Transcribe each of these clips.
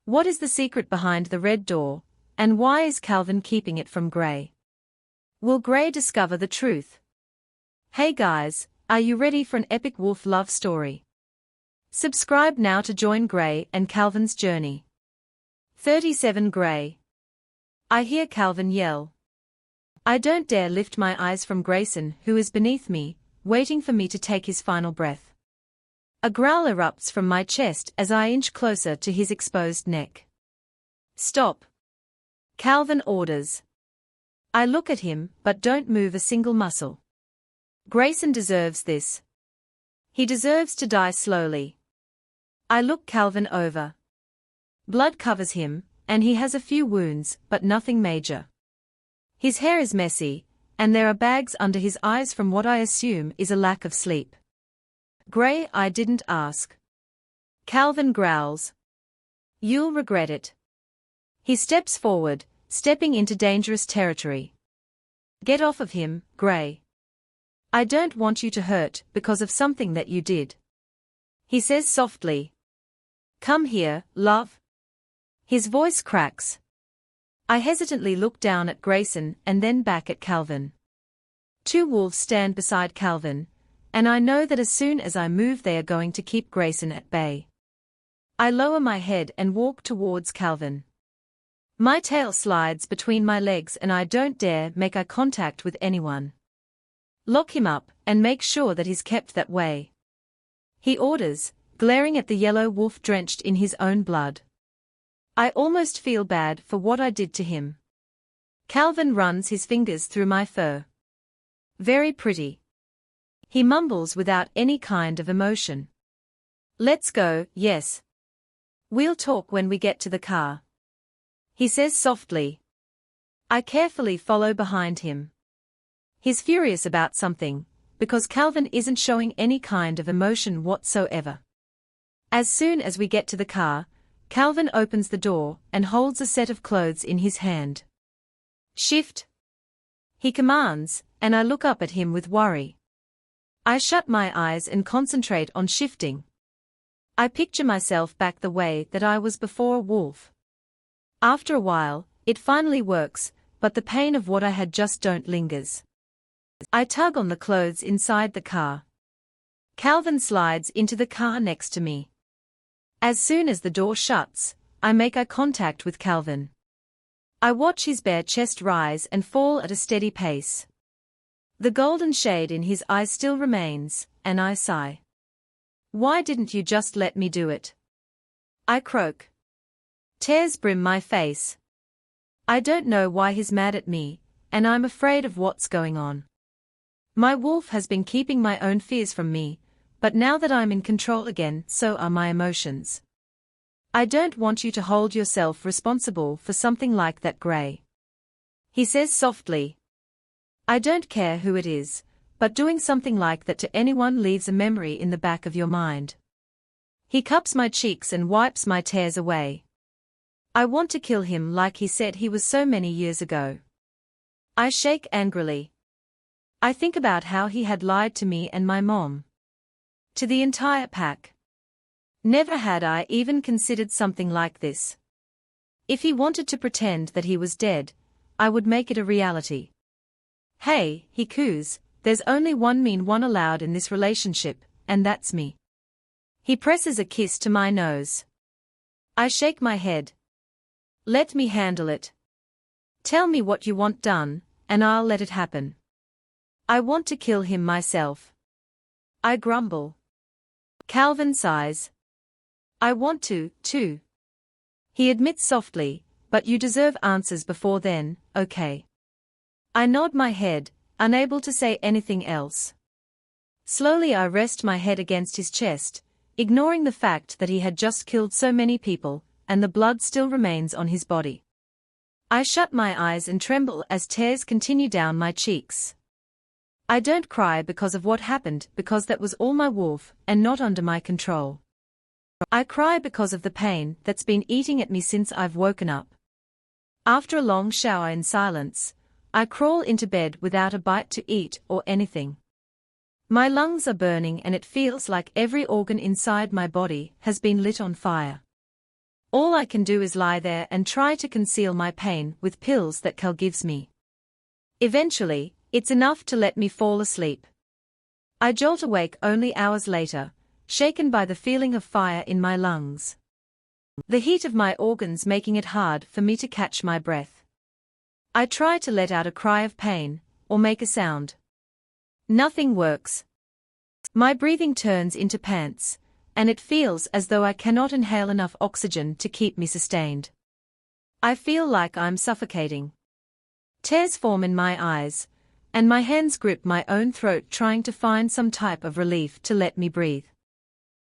What is the secret behind the red door, and why is Calvin keeping it from Gray? Will Gray discover the truth? Hey guys, are you ready for an epic wolf love story? Subscribe now to join Gray and Calvin's journey. 37 Gray. I hear Calvin yell. I don't dare lift my eyes from Grayson, who is beneath me, waiting for me to take his final breath. A growl erupts from my chest as I inch closer to his exposed neck. Stop! Calvin orders. I look at him, but don't move a single muscle. Grayson deserves this. He deserves to die slowly. I look Calvin over. Blood covers him, and he has a few wounds, but nothing major. His hair is messy, and there are bags under his eyes from what I assume is a lack of sleep. Gray, I didn't ask. Calvin growls. You'll regret it. He steps forward, stepping into dangerous territory. Get off of him, Gray. I don't want you to hurt because of something that you did. He says softly. Come here, love. His voice cracks. I hesitantly look down at Grayson and then back at Calvin. Two wolves stand beside Calvin, and I know that as soon as I move they are going to keep Grayson at bay. I lower my head and walk towards Calvin. My tail slides between my legs and I don't dare make eye contact with anyone. Lock him up and make sure that he's kept that way. He orders, glaring at the yellow wolf drenched in his own blood. I almost feel bad for what I did to him. Calvin runs his fingers through my fur. Very pretty. He mumbles without any kind of emotion. Let's go, yes. We'll talk when we get to the car. He says softly. I carefully follow behind him. He's furious about something, because Calvin isn't showing any kind of emotion whatsoever. As soon as we get to the car, Calvin opens the door and holds a set of clothes in his hand. Shift. He commands, and I look up at him with worry. I shut my eyes and concentrate on shifting. I picture myself back the way that I was before a wolf. After a while, it finally works, but the pain of what I had just don't lingers. I tug on the clothes inside the car. Calvin slides into the car next to me. As soon as the door shuts, I make eye contact with Calvin. I watch his bare chest rise and fall at a steady pace. The golden shade in his eyes still remains, and I sigh. Why didn't you just let me do it? I croak. Tears brim my face. I don't know why he's mad at me, and I'm afraid of what's going on. My wolf has been keeping my own fears from me, but now that I'm in control again, so are my emotions. I don't want you to hold yourself responsible for something like that, Gray. He says softly. I don't care who it is, but doing something like that to anyone leaves a memory in the back of your mind. He cups my cheeks and wipes my tears away. I want to kill him like he said he was so many years ago. I shake angrily. I think about how he had lied to me and my mom. To the entire pack. Never had I even considered something like this. If he wanted to pretend that he was dead, I would make it a reality. Hey, he coos, there's only one mean one allowed in this relationship, and that's me. He presses a kiss to my nose. I shake my head. Let me handle it. Tell me what you want done, and I'll let it happen. I want to kill him myself. I grumble. Calvin sighs. I want to, too. He admits softly, but you deserve answers before then, okay? I nod my head, unable to say anything else. Slowly I rest my head against his chest, ignoring the fact that he had just killed so many people, and the blood still remains on his body. I shut my eyes and tremble as tears continue down my cheeks. I don't cry because of what happened, because that was all my wolf, and not under my control. I cry because of the pain that's been eating at me since I've woken up. After a long shower in silence, I crawl into bed without a bite to eat or anything. My lungs are burning and it feels like every organ inside my body has been lit on fire. All I can do is lie there and try to conceal my pain with pills that Cal gives me. Eventually, it's enough to let me fall asleep. I jolt awake only hours later, shaken by the feeling of fire in my lungs. The heat of my organs making it hard for me to catch my breath. I try to let out a cry of pain, or make a sound. Nothing works. My breathing turns into pants, and it feels as though I cannot inhale enough oxygen to keep me sustained. I feel like I'm suffocating. Tears form in my eyes, and my hands grip my own throat trying to find some type of relief to let me breathe.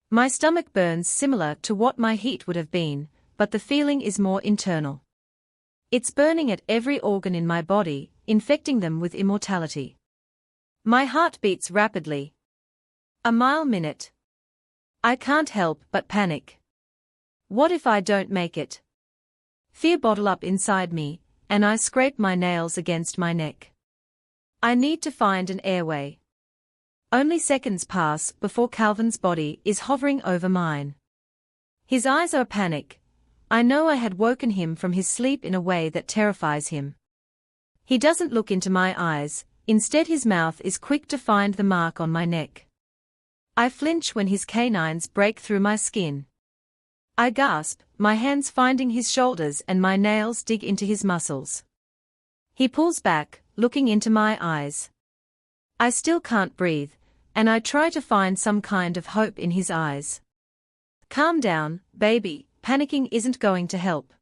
My stomach burns similar to what my heat would have been, but the feeling is more internal. It's burning at every organ in my body, infecting them with immortality. My heart beats rapidly. A mile minute. I can't help but panic. What if I don't make it? Fear bottle up inside me, and I scrape my nails against my neck. I need to find an airway. Only seconds pass before Calvin's body is hovering over mine. His eyes are panic. I know I had woken him from his sleep in a way that terrifies him. He doesn't look into my eyes, instead his mouth is quick to find the mark on my neck. I flinch when his canines break through my skin. I gasp, my hands finding his shoulders and my nails dig into his muscles. He pulls back, looking into my eyes. I still can't breathe, and I try to find some kind of hope in his eyes. Calm down, baby, panicking isn't going to help.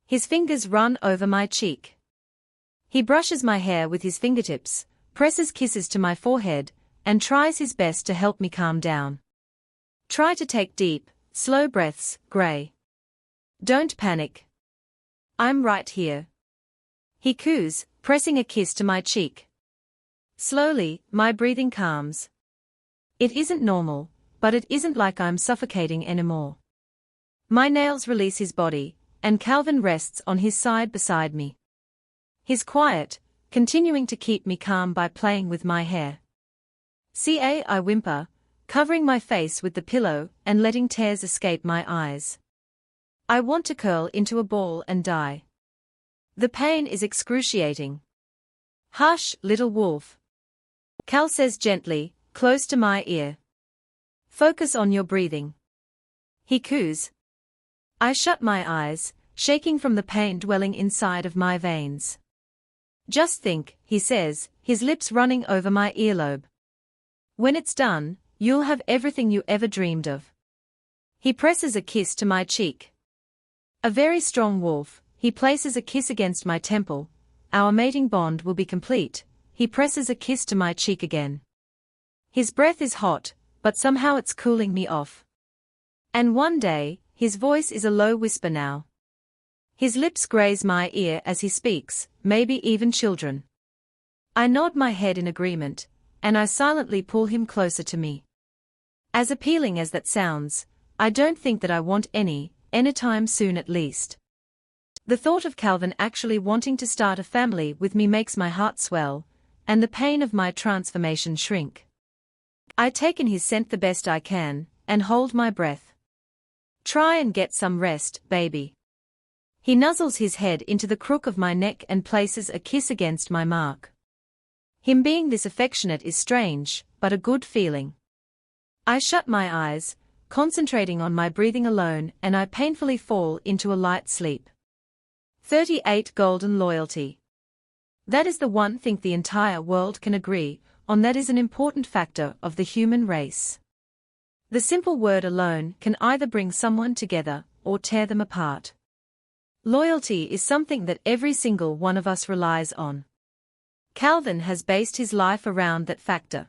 His fingers run over my cheek. He brushes my hair with his fingertips, presses kisses to my forehead, and tries his best to help me calm down. Try to take deep, slow breaths, Gray. Don't panic. I'm right here. He coos, pressing a kiss to my cheek. Slowly, my breathing calms. It isn't normal, but it isn't like I'm suffocating anymore. My nails release his body, and Calvin rests on his side beside me. He's quiet, continuing to keep me calm by playing with my hair. I whimper, covering my face with the pillow and letting tears escape my eyes. I want to curl into a ball and die. The pain is excruciating. Hush, little wolf. Cal says gently, close to my ear. Focus on your breathing. He coos. I shut my eyes, shaking from the pain dwelling inside of my veins. Just think, he says, his lips running over my earlobe. When it's done, you'll have everything you ever dreamed of. He presses a kiss to my cheek. A very strong wolf, he places a kiss against my temple. Our mating bond will be complete. He presses a kiss to my cheek again. His breath is hot, but somehow it's cooling me off. And one day, his voice is a low whisper now. His lips graze my ear as he speaks, maybe even children. I nod my head in agreement, and I silently pull him closer to me. As appealing as that sounds, I don't think that I want anytime soon at least. The thought of Calvin actually wanting to start a family with me makes my heart swell, and the pain of my transformation shrink. I take in his scent the best I can, and hold my breath. Try and get some rest, baby. He nuzzles his head into the crook of my neck and places a kiss against my mark. Him being this affectionate is strange, but a good feeling. I shut my eyes, concentrating on my breathing alone, and I painfully fall into a light sleep. 38 Golden loyalty. That is the one thing the entire world can agree on, that is an important factor of the human race. The simple word alone can either bring someone together or tear them apart. Loyalty is something that every single one of us relies on. Calvin has based his life around that factor.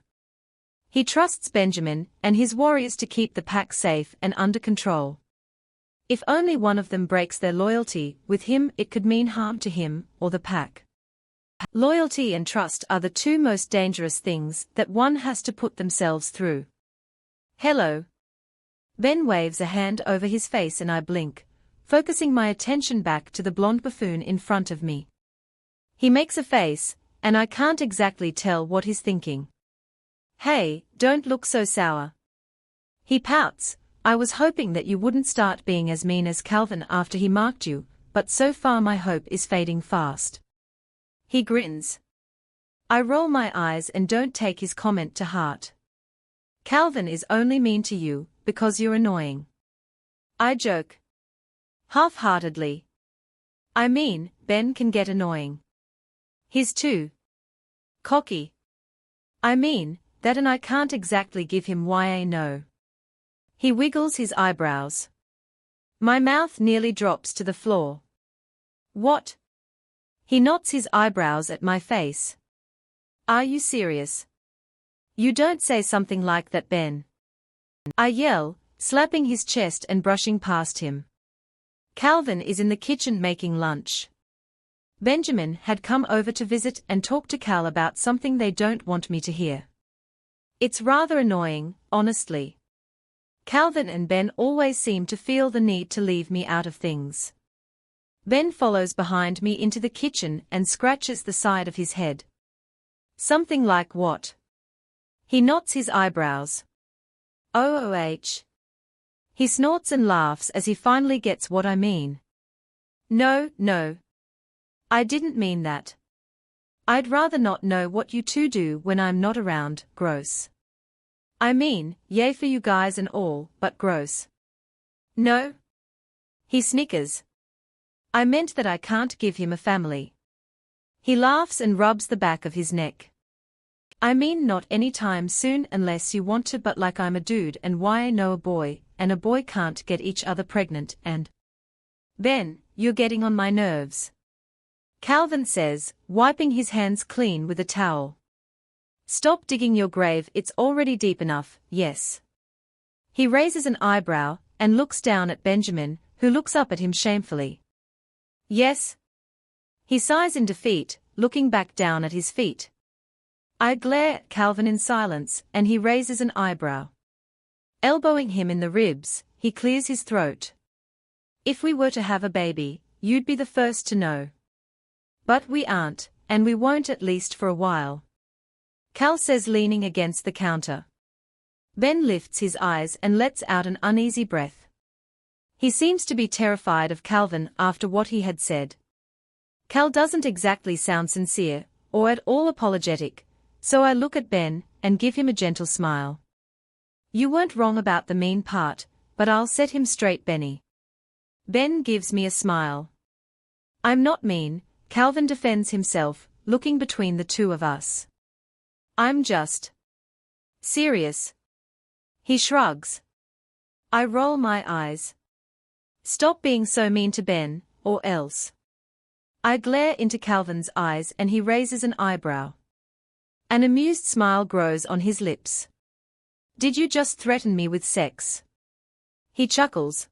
He trusts Benjamin and his warriors to keep the pack safe and under control. If only one of them breaks their loyalty with him, it could mean harm to him or the pack. Loyalty and trust are the two most dangerous things that one has to put themselves through. Hello. Ben waves a hand over his face and I blink, focusing my attention back to the blonde buffoon in front of me. He makes a face, and I can't exactly tell what he's thinking. Hey, don't look so sour. He pouts, I was hoping that you wouldn't start being as mean as Calvin after he marked you, but so far my hope is fading fast. He grins. I roll my eyes and don't take his comment to heart. Calvin is only mean to you because you're annoying. I joke. Half-heartedly. I mean, Ben can get annoying. He's too cocky. I mean, that, and I can't exactly give him why. No. He wiggles his eyebrows. My mouth nearly drops to the floor. What? He knots his eyebrows at my face. Are you serious? You don't say something like that, Ben. I yell, slapping his chest and brushing past him. Calvin is in the kitchen making lunch. Benjamin had come over to visit and talk to Cal about something they don't want me to hear. It's rather annoying, honestly. Calvin and Ben always seem to feel the need to leave me out of things. Ben follows behind me into the kitchen and scratches the side of his head. Something like what? He knots his eyebrows. OOH. He snorts and laughs as he finally gets what I mean. No. I didn't mean that. I'd rather not know what you two do when I'm not around, gross. I mean, yay for you guys and all, but gross. No? He snickers. I meant that I can't give him a family. He laughs and rubs the back of his neck. I mean not anytime soon unless you want to, but like I'm a dude and why I know a boy, and a boy can't get each other pregnant and… Ben, you're getting on my nerves. Calvin says, wiping his hands clean with a towel. Stop digging your grave, it's already deep enough, yes. He raises an eyebrow and looks down at Benjamin, who looks up at him shamefully. Yes? He sighs in defeat, looking back down at his feet. I glare at Calvin in silence, and he raises an eyebrow. Elbowing him in the ribs, he clears his throat. If we were to have a baby, you'd be the first to know. But we aren't, and we won't at least for a while. Cal says, leaning against the counter. Ben lifts his eyes and lets out an uneasy breath. He seems to be terrified of Calvin after what he had said. Cal doesn't exactly sound sincere, or at all apologetic, so I look at Ben and give him a gentle smile. You weren't wrong about the mean part, but I'll set him straight, Benny. Ben gives me a smile. I'm not mean, Calvin defends himself, looking between the two of us. I'm just serious. He shrugs. I roll my eyes. Stop being so mean to Ben, or else. I glare into Calvin's eyes and he raises an eyebrow. An amused smile grows on his lips. Did you just threaten me with sex? He chuckles.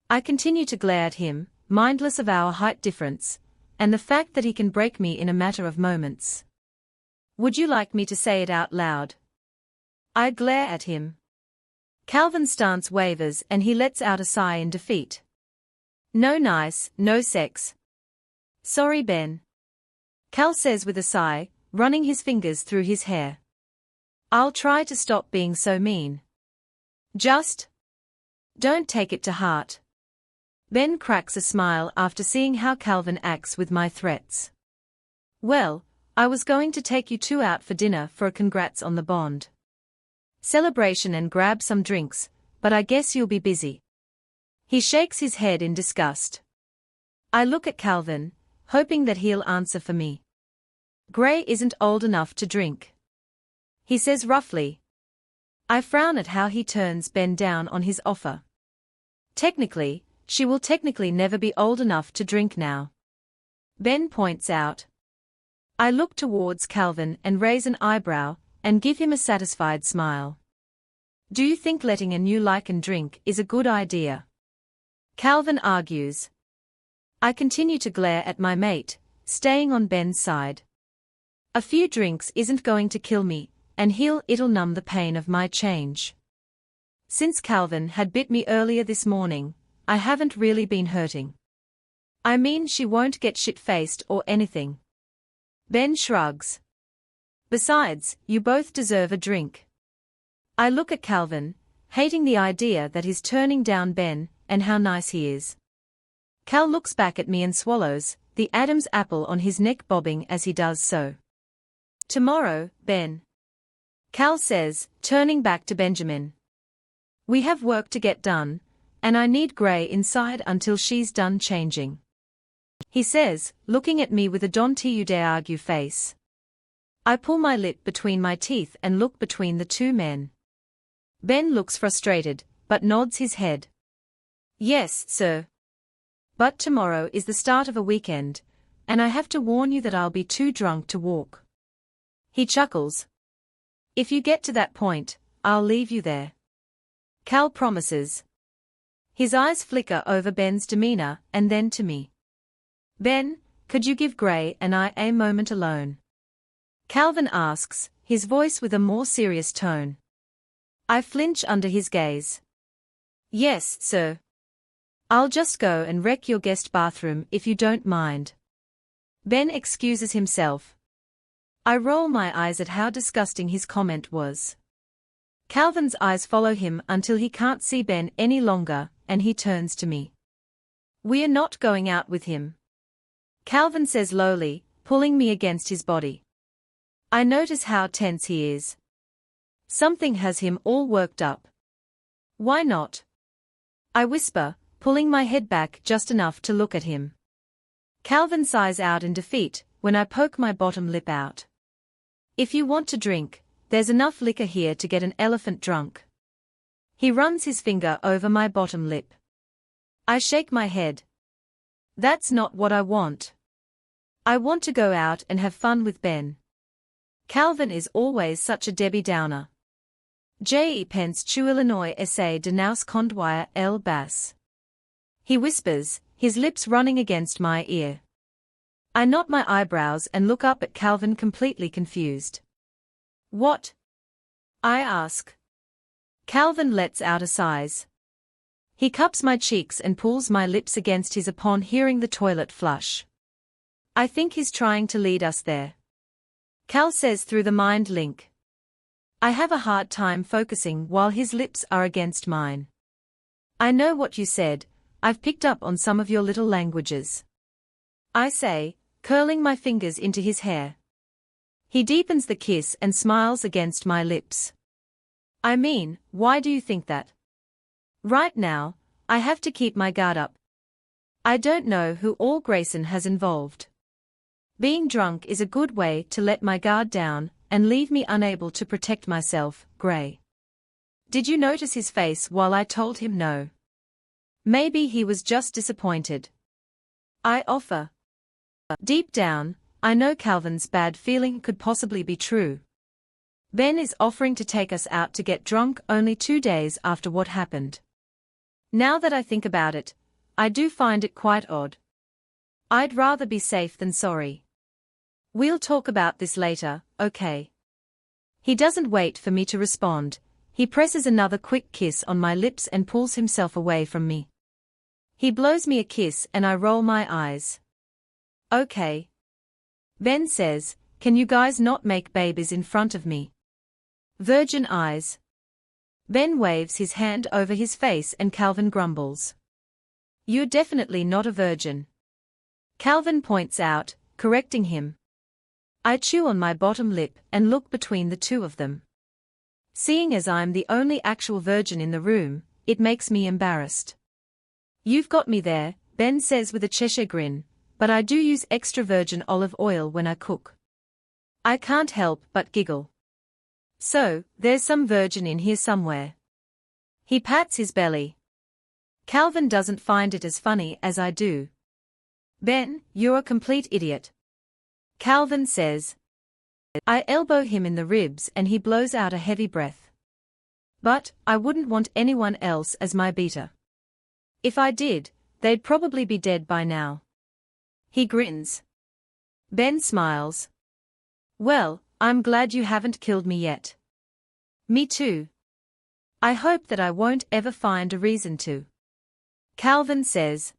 I continue to glare at him, mindless of our height difference, and the fact that he can break me in a matter of moments. Would you like me to say it out loud? I glare at him. Calvin's stance wavers and he lets out a sigh in defeat. No nice, no sex. Sorry, Ben. Cal says with a sigh, running his fingers through his hair. I'll try to stop being so mean. Just don't take it to heart. Ben cracks a smile after seeing how Calvin acts with my threats. Well, I was going to take you two out for dinner for a congrats on the bond celebration and grab some drinks, but I guess you'll be busy. He shakes his head in disgust. I look at Calvin, hoping that he'll answer for me. Gray isn't old enough to drink. He says roughly. I frown at how he turns Ben down on his offer. Technically, she will technically never be old enough to drink now. Ben points out. I look towards Calvin and raise an eyebrow, and give him a satisfied smile. Do you think letting a new Lycan drink is a good idea? Calvin argues. I continue to glare at my mate, staying on Ben's side. A few drinks isn't going to kill me, and it'll numb the pain of my change. Since Calvin had bit me earlier this morning, I haven't really been hurting. I mean, she won't get shit-faced or anything. Ben shrugs. Besides, you both deserve a drink. I look at Calvin, hating the idea that he's turning down Ben, and how nice he is. Cal looks back at me and swallows, the Adam's apple on his neck bobbing as he does so. Tomorrow, Ben. Cal says, turning back to Benjamin. We have work to get done, and I need Grey inside until she's done changing. He says, looking at me with a don't you dare argue face. I pull my lip between my teeth and look between the two men. Ben looks frustrated, but nods his head. Yes, sir. But tomorrow is the start of a weekend, and I have to warn you that I'll be too drunk to walk. He chuckles. If you get to that point, I'll leave you there. Cal promises. His eyes flicker over Ben's demeanor and then to me. Ben, could you give Grey and I a moment alone? Calvin asks, his voice with a more serious tone. I flinch under his gaze. Yes, sir. I'll just go and wreck your guest bathroom if you don't mind. Ben excuses himself. I roll my eyes at how disgusting his comment was. Calvin's eyes follow him until he can't see Ben any longer, and he turns to me. We're not going out with him. Calvin says lowly, pulling me against his body. I notice how tense he is. Something has him all worked up. Why not? I whisper, pulling my head back just enough to look at him. Calvin sighs out in defeat when I poke my bottom lip out. If you want to drink, there's enough liquor here to get an elephant drunk. He runs his finger over my bottom lip. I shake my head. That's not what I want. I want to go out and have fun with Ben. Calvin is always such a Debbie Downer. Je pense tu Illinois essaie de nous conduire el basse. He whispers, his lips running against my ear. I knot my eyebrows and look up at Calvin completely confused. What? I ask. Calvin lets out a sigh. He cups my cheeks and pulls my lips against his upon hearing the toilet flush. I think he's trying to lead us there. Cal says through the mind link. I have a hard time focusing while his lips are against mine. I know what you said, I've picked up on some of your little languages. I say, curling my fingers into his hair. He deepens the kiss and smiles against my lips. I mean, why do you think that? Right now, I have to keep my guard up. I don't know who all Grayson has involved. Being drunk is a good way to let my guard down and leave me unable to protect myself, Grey. Did you notice his face while I told him no? Maybe he was just disappointed. I offer. Deep down, I know Calvin's bad feeling could possibly be true. Ben is offering to take us out to get drunk only 2 days after what happened. Now that I think about it, I do find it quite odd. I'd rather be safe than sorry. We'll talk about this later, okay? He doesn't wait for me to respond, he presses another quick kiss on my lips and pulls himself away from me. He blows me a kiss and I roll my eyes. Okay. Ben says, can you guys not make babies in front of me? Virgin eyes. Ben waves his hand over his face and Calvin grumbles. You're definitely not a virgin. Calvin points out, correcting him. I chew on my bottom lip and look between the two of them. Seeing as I'm the only actual virgin in the room, it makes me embarrassed. You've got me there, Ben says with a Cheshire grin, but I do use extra virgin olive oil when I cook. I can't help but giggle. So, there's some virgin in here somewhere. He pats his belly. Calvin doesn't find it as funny as I do. Ben, you're a complete idiot. Calvin says. I elbow him in the ribs and he blows out a heavy breath. But, I wouldn't want anyone else as my beater. If I did, they'd probably be dead by now. He grins. Ben smiles. Well, I'm glad you haven't killed me yet. Me too. I hope that I won't ever find a reason to. Calvin says.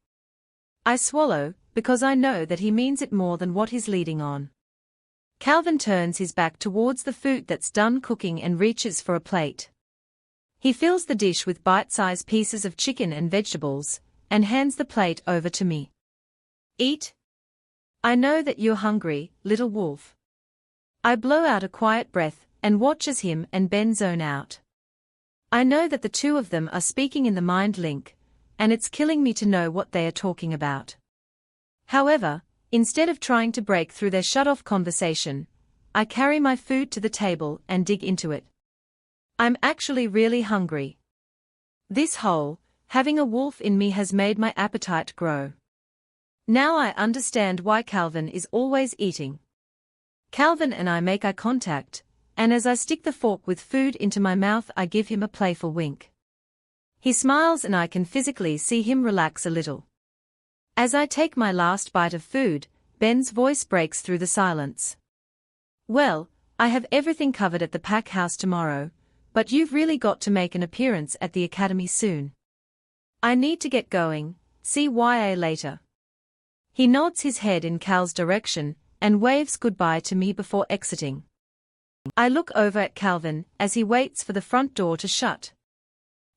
I swallow, because I know that he means it more than what he's leading on. Calvin turns his back towards the food that's done cooking and reaches for a plate. He fills the dish with bite-sized pieces of chicken and vegetables, and hands the plate over to me. Eat. I know that you're hungry, little wolf. I blow out a quiet breath, and watch as him and Ben zone out. I know that the two of them are speaking in the mind link, and it's killing me to know what they are talking about. However, instead of trying to break through their shut-off conversation, I carry my food to the table and dig into it. I'm actually really hungry. This whole, having a wolf in me has made my appetite grow. Now I understand why Calvin is always eating. Calvin and I make eye contact, and as I stick the fork with food into my mouth I give him a playful wink. He smiles and I can physically see him relax a little. As I take my last bite of food, Ben's voice breaks through the silence. Well, I have everything covered at the pack house tomorrow, but you've really got to make an appearance at the academy soon. I need to get going, see YA later. He nods his head in Cal's direction, and waves goodbye to me before exiting. I look over at Calvin as he waits for the front door to shut.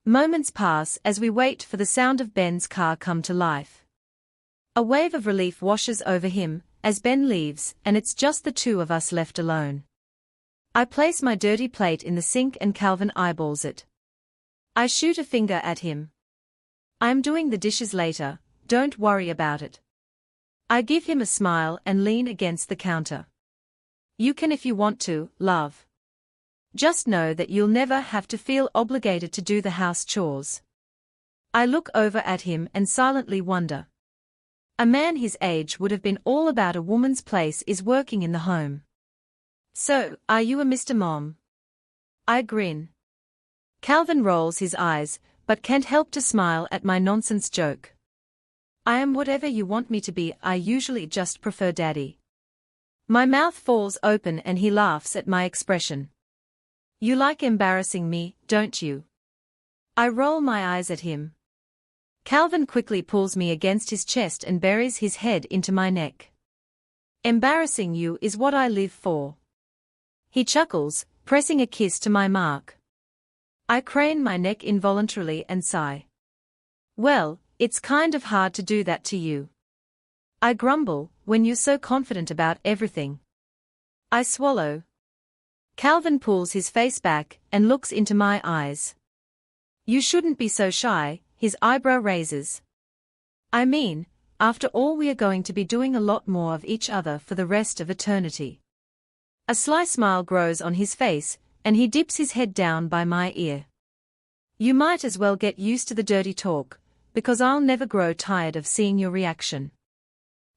Moments pass as we wait for the sound of Ben's car come to life. A wave of relief washes over him as Ben leaves and it's just the two of us left alone. I place my dirty plate in the sink and Calvin eyeballs it. I shoot a finger at him. I'm doing the dishes later, don't worry about it. I give him a smile and lean against the counter. You can if you want to, love. Just know that you'll never have to feel obligated to do the house chores. I look over at him and silently wonder. A man his age would have been all about a woman's place is working in the home. So, are you a Mr. Mom? I grin. Calvin rolls his eyes, but can't help to smile at my nonsense joke. I am whatever you want me to be, I usually just prefer Daddy. My mouth falls open and he laughs at my expression. You like embarrassing me, don't you? I roll my eyes at him. Calvin quickly pulls me against his chest and buries his head into my neck. Embarrassing you is what I live for. He chuckles, pressing a kiss to my mark. I crane my neck involuntarily and sigh. Well, it's kind of hard to do that to you. I grumble, when you're so confident about everything. I swallow. Calvin pulls his face back and looks into my eyes. You shouldn't be so shy, his eyebrow raises. I mean, after all we are going to be doing a lot more of each other for the rest of eternity. A sly smile grows on his face, and he dips his head down by my ear. You might as well get used to the dirty talk, because I'll never grow tired of seeing your reaction.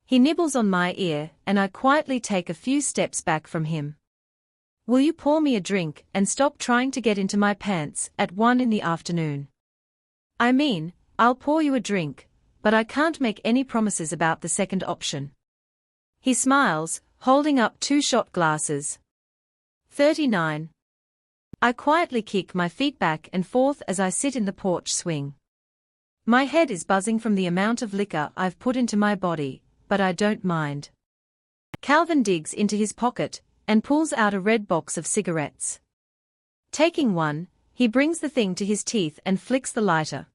He nibbles on my ear, and I quietly take a few steps back from him. Will you pour me a drink and stop trying to get into my pants at 1 in the afternoon? I mean, I'll pour you a drink, but I can't make any promises about the second option. He smiles, holding up 2 shot glasses. 39. I quietly kick my feet back and forth as I sit in the porch swing. My head is buzzing from the amount of liquor I've put into my body, but I don't mind. Calvin digs into his pocket and pulls out a red box of cigarettes. Taking one, he brings the thing to his teeth and flicks the lighter.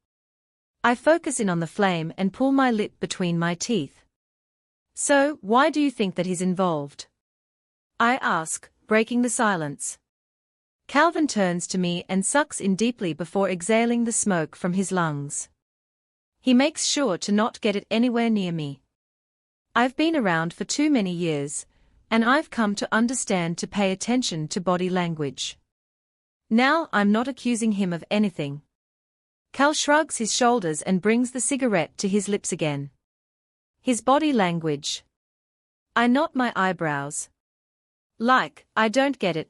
I focus in on the flame and pull my lip between my teeth. So, why do you think that he's involved? I ask, breaking the silence. Calvin turns to me and sucks in deeply before exhaling the smoke from his lungs. He makes sure to not get it anywhere near me. I've been around for too many years, and I've come to understand to pay attention to body language. Now I'm not accusing him of anything. Cal shrugs his shoulders and brings the cigarette to his lips again. His body language. I knot my eyebrows. Like, I don't get it.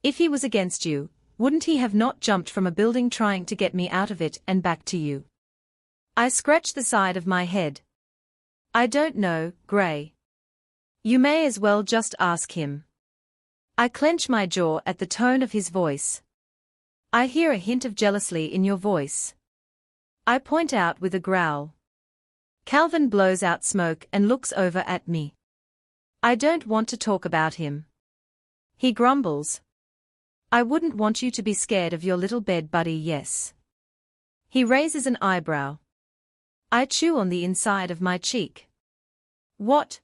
If he was against you, wouldn't he have not jumped from a building trying to get me out of it and back to you? I scratch the side of my head. I don't know, Gray. You may as well just ask him. I clench my jaw at the tone of his voice. I hear a hint of jealousy in your voice. I point out with a growl. Calvin blows out smoke and looks over at me. I don't want to talk about him. He grumbles. I wouldn't want you to be scared of your little bed buddy, yes. He raises an eyebrow. I chew on the inside of my cheek. What?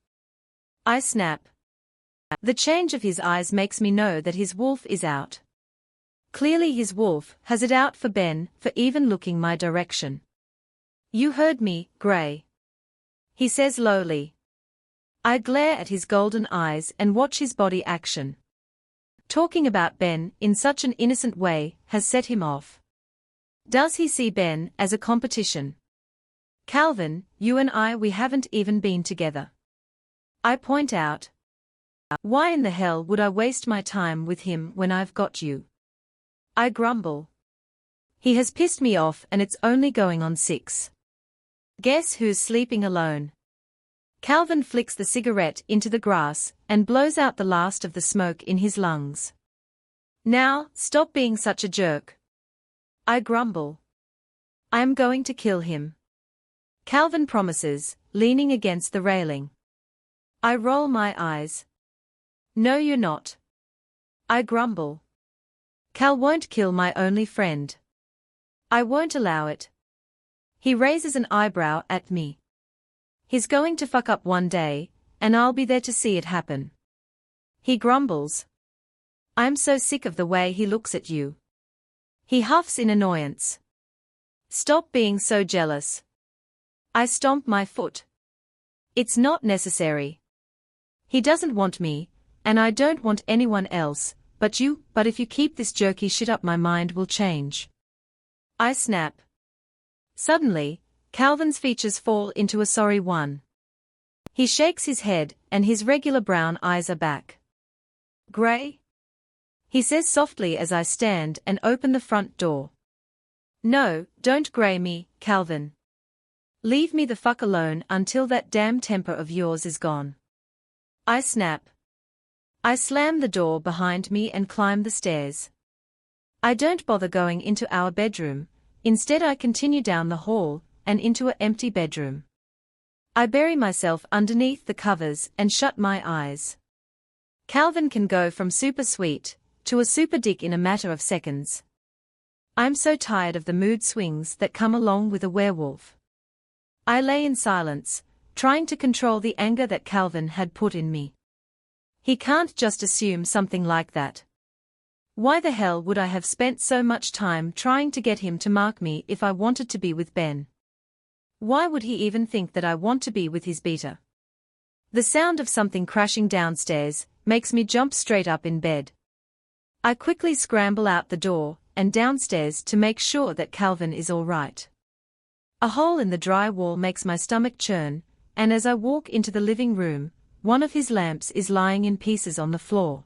I snap. The change of his eyes makes me know that his wolf is out. Clearly his wolf has it out for Ben for even looking my direction. You heard me, Gray. He says lowly. I glare at his golden eyes and watch his body action. Talking about Ben in such an innocent way has set him off. Does he see Ben as a competition? Calvin, you and we haven't even been together. I point out. Why in the hell would I waste my time with him when I've got you? I grumble. He has pissed me off and it's only going on 6. Guess who's sleeping alone? Calvin flicks the cigarette into the grass and blows out the last of the smoke in his lungs. Now, stop being such a jerk. I grumble. I am going to kill him. Calvin promises, leaning against the railing. I roll my eyes. No, you're not. I grumble. Cal won't kill my only friend. I won't allow it. He raises an eyebrow at me. He's going to fuck up one day, and I'll be there to see it happen. He grumbles. I'm so sick of the way he looks at you. He huffs in annoyance. Stop being so jealous. I stomp my foot. It's not necessary. He doesn't want me, and I don't want anyone else, but if you keep this jerky shit up my mind will change. I snap. Suddenly, Calvin's features fall into a sorry one. He shakes his head and his regular brown eyes are back. Gray? He says softly as I stand and open the front door. No, don't gray me, Calvin. Leave me the fuck alone until that damn temper of yours is gone. I snap. I slam the door behind me and climb the stairs. I don't bother going into our bedroom, instead I continue down the hall and into an empty bedroom. I bury myself underneath the covers and shut my eyes. Calvin can go from super sweet to a super dick in a matter of seconds. I'm so tired of the mood swings that come along with a werewolf. I lay in silence, trying to control the anger that Calvin had put in me. He can't just assume something like that. Why the hell would I have spent so much time trying to get him to mark me if I wanted to be with Ben? Why would he even think that I want to be with his beater? The sound of something crashing downstairs makes me jump straight up in bed. I quickly scramble out the door and downstairs to make sure that Calvin is all right. A hole in the drywall makes my stomach churn, and as I walk into the living room, one of his lamps is lying in pieces on the floor.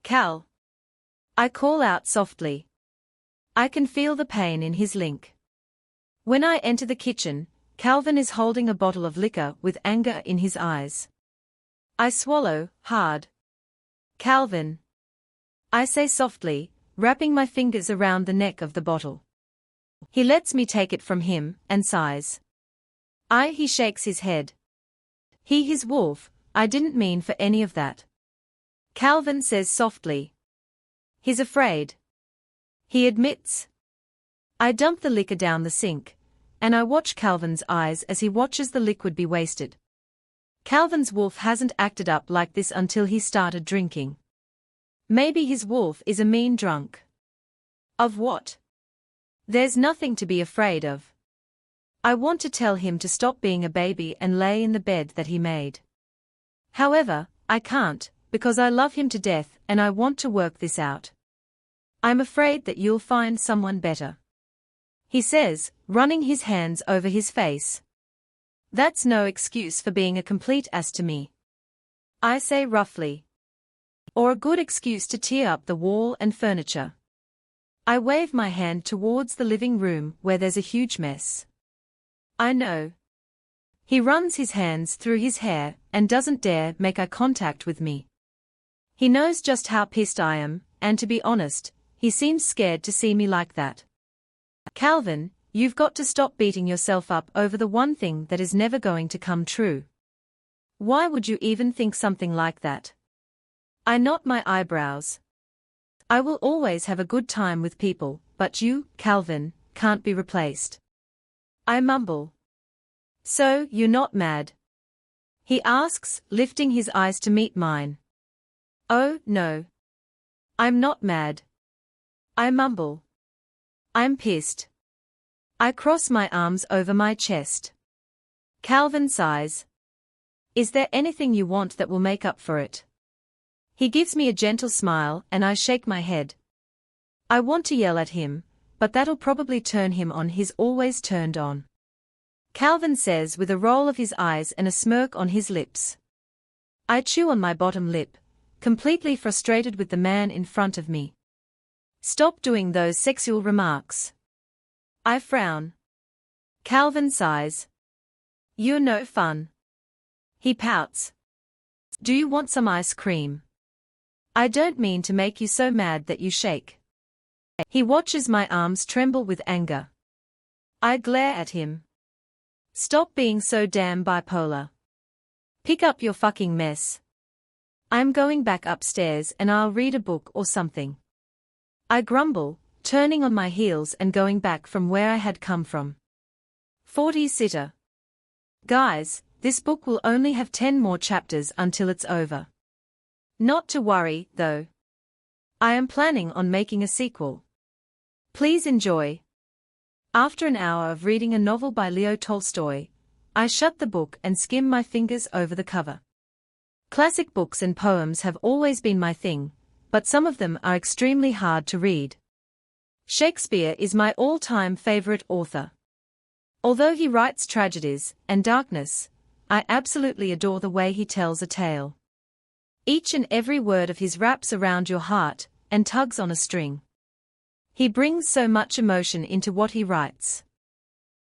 Cal. I call out softly. I can feel the pain in his link. When I enter the kitchen, Calvin is holding a bottle of liquor with anger in his eyes. I swallow hard. Calvin. I say softly, wrapping my fingers around the neck of the bottle. He lets me take it from him and sighs. He shakes his head. His wolf, I didn't mean for any of that. Calvin says softly. He's afraid. He admits. I dump the liquor down the sink, and I watch Calvin's eyes as he watches the liquid be wasted. Calvin's wolf hasn't acted up like this until he started drinking. Maybe his wolf is a mean drunk. Of what? There's nothing to be afraid of. I want to tell him to stop being a baby and lay in the bed that he made. However, I can't, because I love him to death and I want to work this out. I'm afraid that you'll find someone better. He says, running his hands over his face. That's no excuse for being a complete ass to me. I say roughly. Or a good excuse to tear up the wall and furniture. I wave my hand towards the living room where there's a huge mess. I know. He runs his hands through his hair and doesn't dare make eye contact with me. He knows just how pissed I am, and to be honest, he seems scared to see me like that. Calvin, you've got to stop beating yourself up over the one thing that is never going to come true. Why would you even think something like that? I knot my eyebrows. I will always have a good time with people, but you, Calvin, can't be replaced. I mumble. So, you're not mad? He asks, lifting his eyes to meet mine. Oh, no. I'm not mad. I mumble. I'm pissed. I cross my arms over my chest. Calvin sighs. Is there anything you want that will make up for it? He gives me a gentle smile and I shake my head. I want to yell at him, but that'll probably turn him on. He's always turned on. Calvin says with a roll of his eyes and a smirk on his lips. I chew on my bottom lip, completely frustrated with the man in front of me. Stop doing those sexual remarks. I frown. Calvin sighs. You're no fun. He pouts. Do you want some ice cream? I don't mean to make you so mad that you shake. He watches my arms tremble with anger. I glare at him. Stop being so damn bipolar. Pick up your fucking mess. I'm going back upstairs and I'll read a book or something. I grumble, turning on my heels and going back from where I had come from. 40 sitter. Guys, this book will only have 10 more chapters until it's over. Not to worry, though. I am planning on making a sequel. Please enjoy. After an hour of reading a novel by Leo Tolstoy, I shut the book and skim my fingers over the cover. Classic books and poems have always been my thing, but some of them are extremely hard to read. Shakespeare is my all-time favorite author. Although he writes tragedies and darkness, I absolutely adore the way he tells a tale. Each and every word of his wraps around your heart and tugs on a string. He brings so much emotion into what he writes.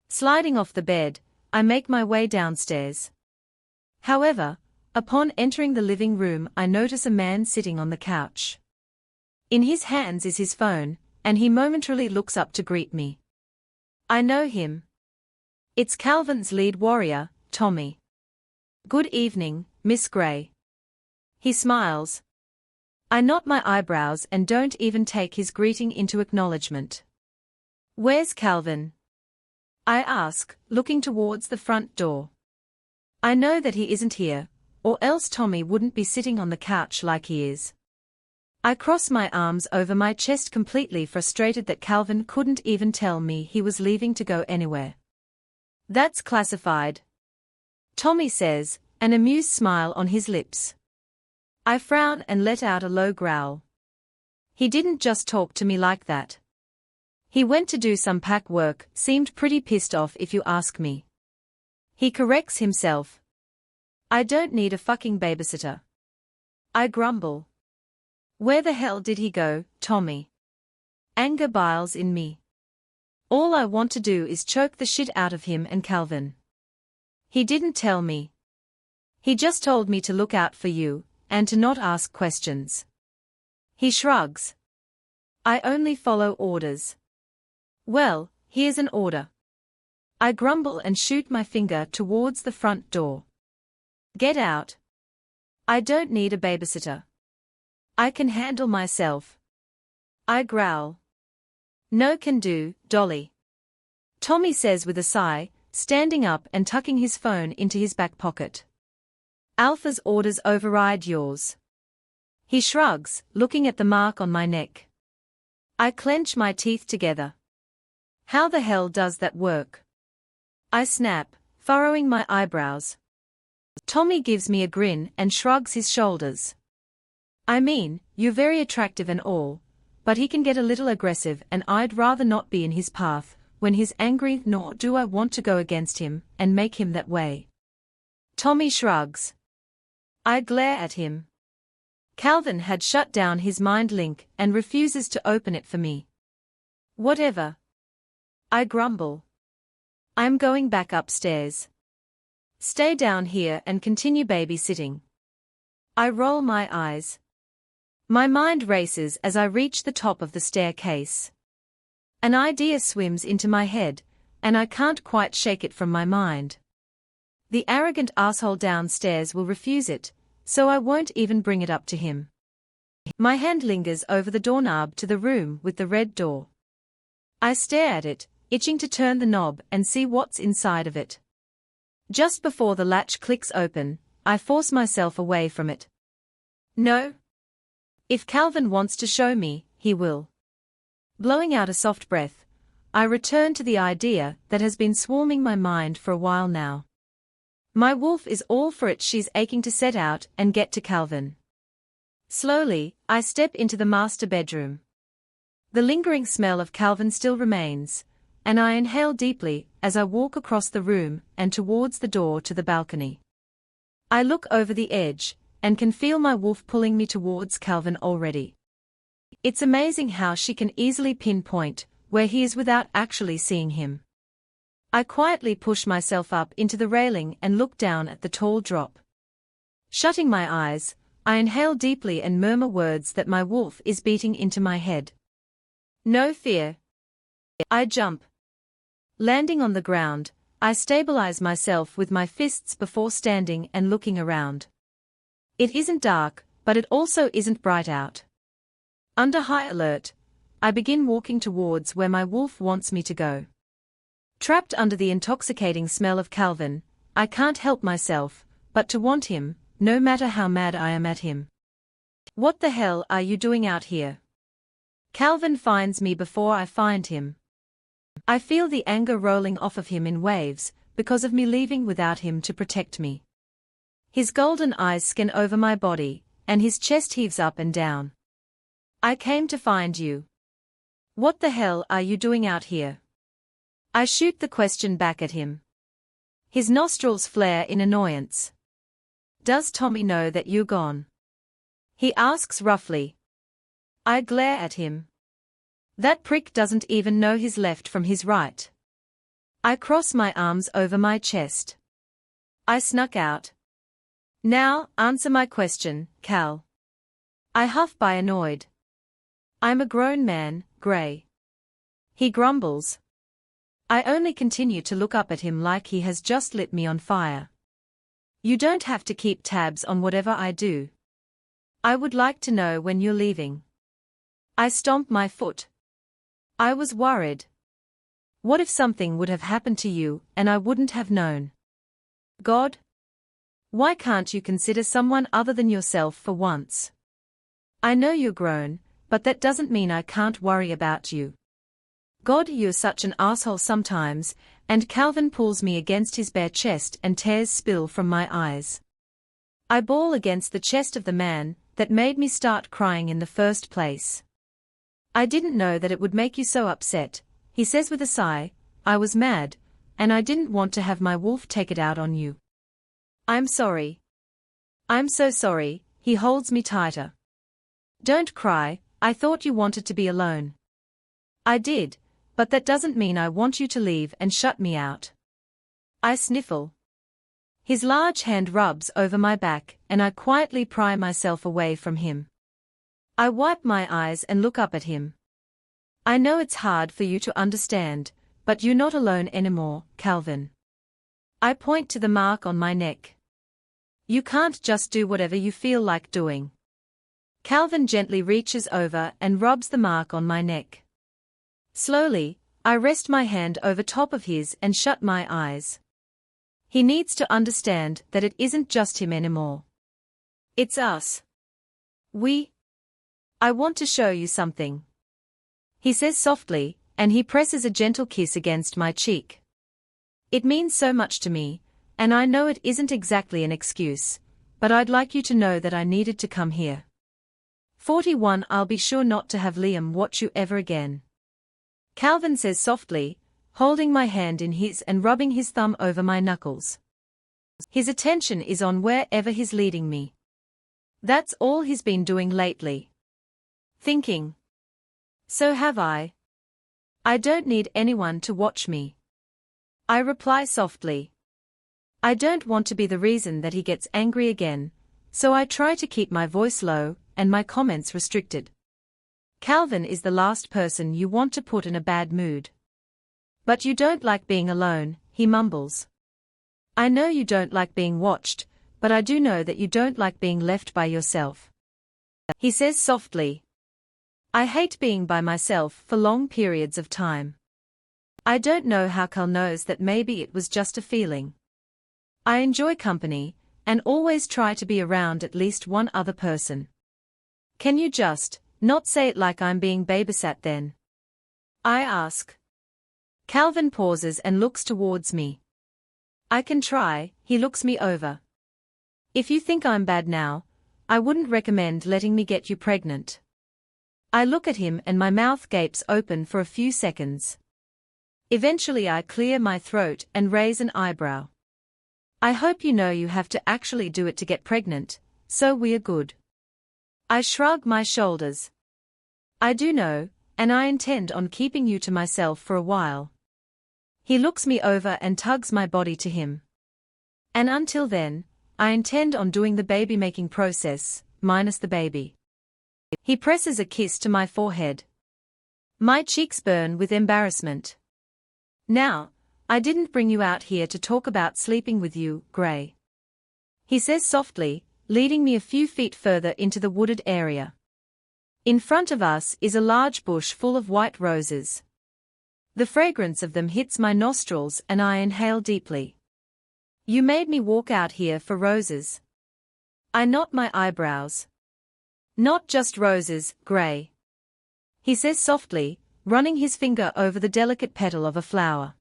Sliding off the bed, I make my way downstairs. However, upon entering the living room, I notice a man sitting on the couch. In his hands is his phone, and he momentarily looks up to greet me. I know him. It's Calvin's lead warrior, Tommy. Good evening, Miss Gray. He smiles. I knot my eyebrows and don't even take his greeting into acknowledgement. Where's Calvin? I ask, looking towards the front door. I know that he isn't here, or else Tommy wouldn't be sitting on the couch like he is. I cross my arms over my chest, completely frustrated that Calvin couldn't even tell me he was leaving to go anywhere. That's classified. Tommy says, an amused smile on his lips. I frown and let out a low growl. He didn't just talk to me like that. He went to do some pack work, seemed pretty pissed off if you ask me. He corrects himself. I don't need a fucking babysitter. I grumble. Where the hell did he go, Tommy? Anger biles in me. All I want to do is choke the shit out of him and Calvin. He didn't tell me. He just told me to look out for you, and to not ask questions. He shrugs. I only follow orders. Well, here's an order. I grumble and shoot my finger towards the front door. Get out. I don't need a babysitter. I can handle myself. I growl. No can do, Dolly. Tommy says with a sigh, standing up and tucking his phone into his back pocket. Alpha's orders override yours. He shrugs, looking at the mark on my neck. I clench my teeth together. How the hell does that work? I snap, furrowing my eyebrows. Tommy gives me a grin and shrugs his shoulders. I mean, you're very attractive and all, but he can get a little aggressive and I'd rather not be in his path when he's angry, nor do I want to go against him and make him that way. Tommy shrugs. I glare at him. Calvin had shut down his mind link and refuses to open it for me. Whatever. I grumble. I'm going back upstairs. Stay down here and continue babysitting. I roll my eyes. My mind races as I reach the top of the staircase. An idea swims into my head, and I can't quite shake it from my mind. The arrogant asshole downstairs will refuse it, so I won't even bring it up to him. My hand lingers over the doorknob to the room with the red door. I stare at it, itching to turn the knob and see what's inside of it. Just before the latch clicks open, I force myself away from it. No. If Calvin wants to show me, he will. Blowing out a soft breath, I return to the idea that has been swarming my mind for a while now. My wolf is all for it. She's aching to set out and get to Calvin. Slowly, I step into the master bedroom. The lingering smell of Calvin still remains, and I inhale deeply as I walk across the room and towards the door to the balcony. I look over the edge, and can feel my wolf pulling me towards Calvin already. It's amazing how she can easily pinpoint where he is without actually seeing him. I quietly push myself up into the railing and look down at the tall drop. Shutting my eyes, I inhale deeply and murmur words that my wolf is beating into my head. No fear. I jump. Landing on the ground, I stabilize myself with my fists before standing and looking around. It isn't dark, but it also isn't bright out. Under high alert, I begin walking towards where my wolf wants me to go. Trapped under the intoxicating smell of Calvin, I can't help myself but to want him, no matter how mad I am at him. What the hell are you doing out here? Calvin finds me before I find him. I feel the anger rolling off of him in waves because of me leaving without him to protect me. His golden eyes scan over my body, and his chest heaves up and down. I came to find you. What the hell are you doing out here? I shoot the question back at him. His nostrils flare in annoyance. Does Tommy know that you're gone? He asks roughly. I glare at him. That prick doesn't even know his left from his right. I cross my arms over my chest. I snuck out. Now, answer my question, Cal. I huff by annoyed. I'm a grown man, Gray. He grumbles. I only continue to look up at him like he has just lit me on fire. You don't have to keep tabs on whatever I do. I would like to know when you're leaving. I stomp my foot. I was worried. What if something would have happened to you and I wouldn't have known? God? Why can't you consider someone other than yourself for once? I know you're grown, but that doesn't mean I can't worry about you. God, you're such an asshole sometimes, and Calvin pulls me against his bare chest and tears spill from my eyes. I bawl against the chest of the man that made me start crying in the first place. I didn't know that it would make you so upset, he says with a sigh. I was mad, and I didn't want to have my wolf take it out on you. I'm sorry. I'm so sorry, he holds me tighter. Don't cry, I thought you wanted to be alone. I did, but that doesn't mean I want you to leave and shut me out. I sniffle. His large hand rubs over my back and I quietly pry myself away from him. I wipe my eyes and look up at him. I know it's hard for you to understand, but you're not alone anymore, Calvin. I point to the mark on my neck. You can't just do whatever you feel like doing. Calvin gently reaches over and rubs the mark on my neck. Slowly, I rest my hand over top of his and shut my eyes. He needs to understand that it isn't just him anymore. It's us. I want to show you something. He says softly, and he presses a gentle kiss against my cheek. It means so much to me, and I know it isn't exactly an excuse, but I'd like you to know that I needed to come here. 41 I'll be sure not to have Liam watch you ever again. Calvin says softly, holding my hand in his and rubbing his thumb over my knuckles. His attention is on wherever he's leading me. That's all he's been doing lately. Thinking. So have I. I don't need anyone to watch me. I reply softly. I don't want to be the reason that he gets angry again, so I try to keep my voice low and my comments restricted. Calvin is the last person you want to put in a bad mood. But you don't like being alone, he mumbles. I know you don't like being watched, but I do know that you don't like being left by yourself. he says softly. I hate being by myself for long periods of time. I don't know how Cal knows that. Maybe it was just a feeling. I enjoy company, and always try to be around at least one other person. Can you just not say it like I'm being babysat then? I ask. Calvin pauses and looks towards me. I can try. He looks me over. If you think I'm bad now, I wouldn't recommend letting me get you pregnant. I look at him and my mouth gapes open for a few seconds. Eventually I clear my throat and raise an eyebrow. I hope you know you have to actually do it to get pregnant, so we're good. I shrug my shoulders. I do know, and I intend on keeping you to myself for a while. He looks me over and tugs my body to him. And until then, I intend on doing the baby-making process, minus the baby. He presses a kiss to my forehead. My cheeks burn with embarrassment. Now, I didn't bring you out here to talk about sleeping with you, Gray. He says softly, leading me a few feet further into the wooded area. In front of us is a large bush full of white roses. The fragrance of them hits my nostrils and I inhale deeply. You made me walk out here for roses. I knot my eyebrows. Not just roses, Gray. He says softly, running his finger over the delicate petal of a flower.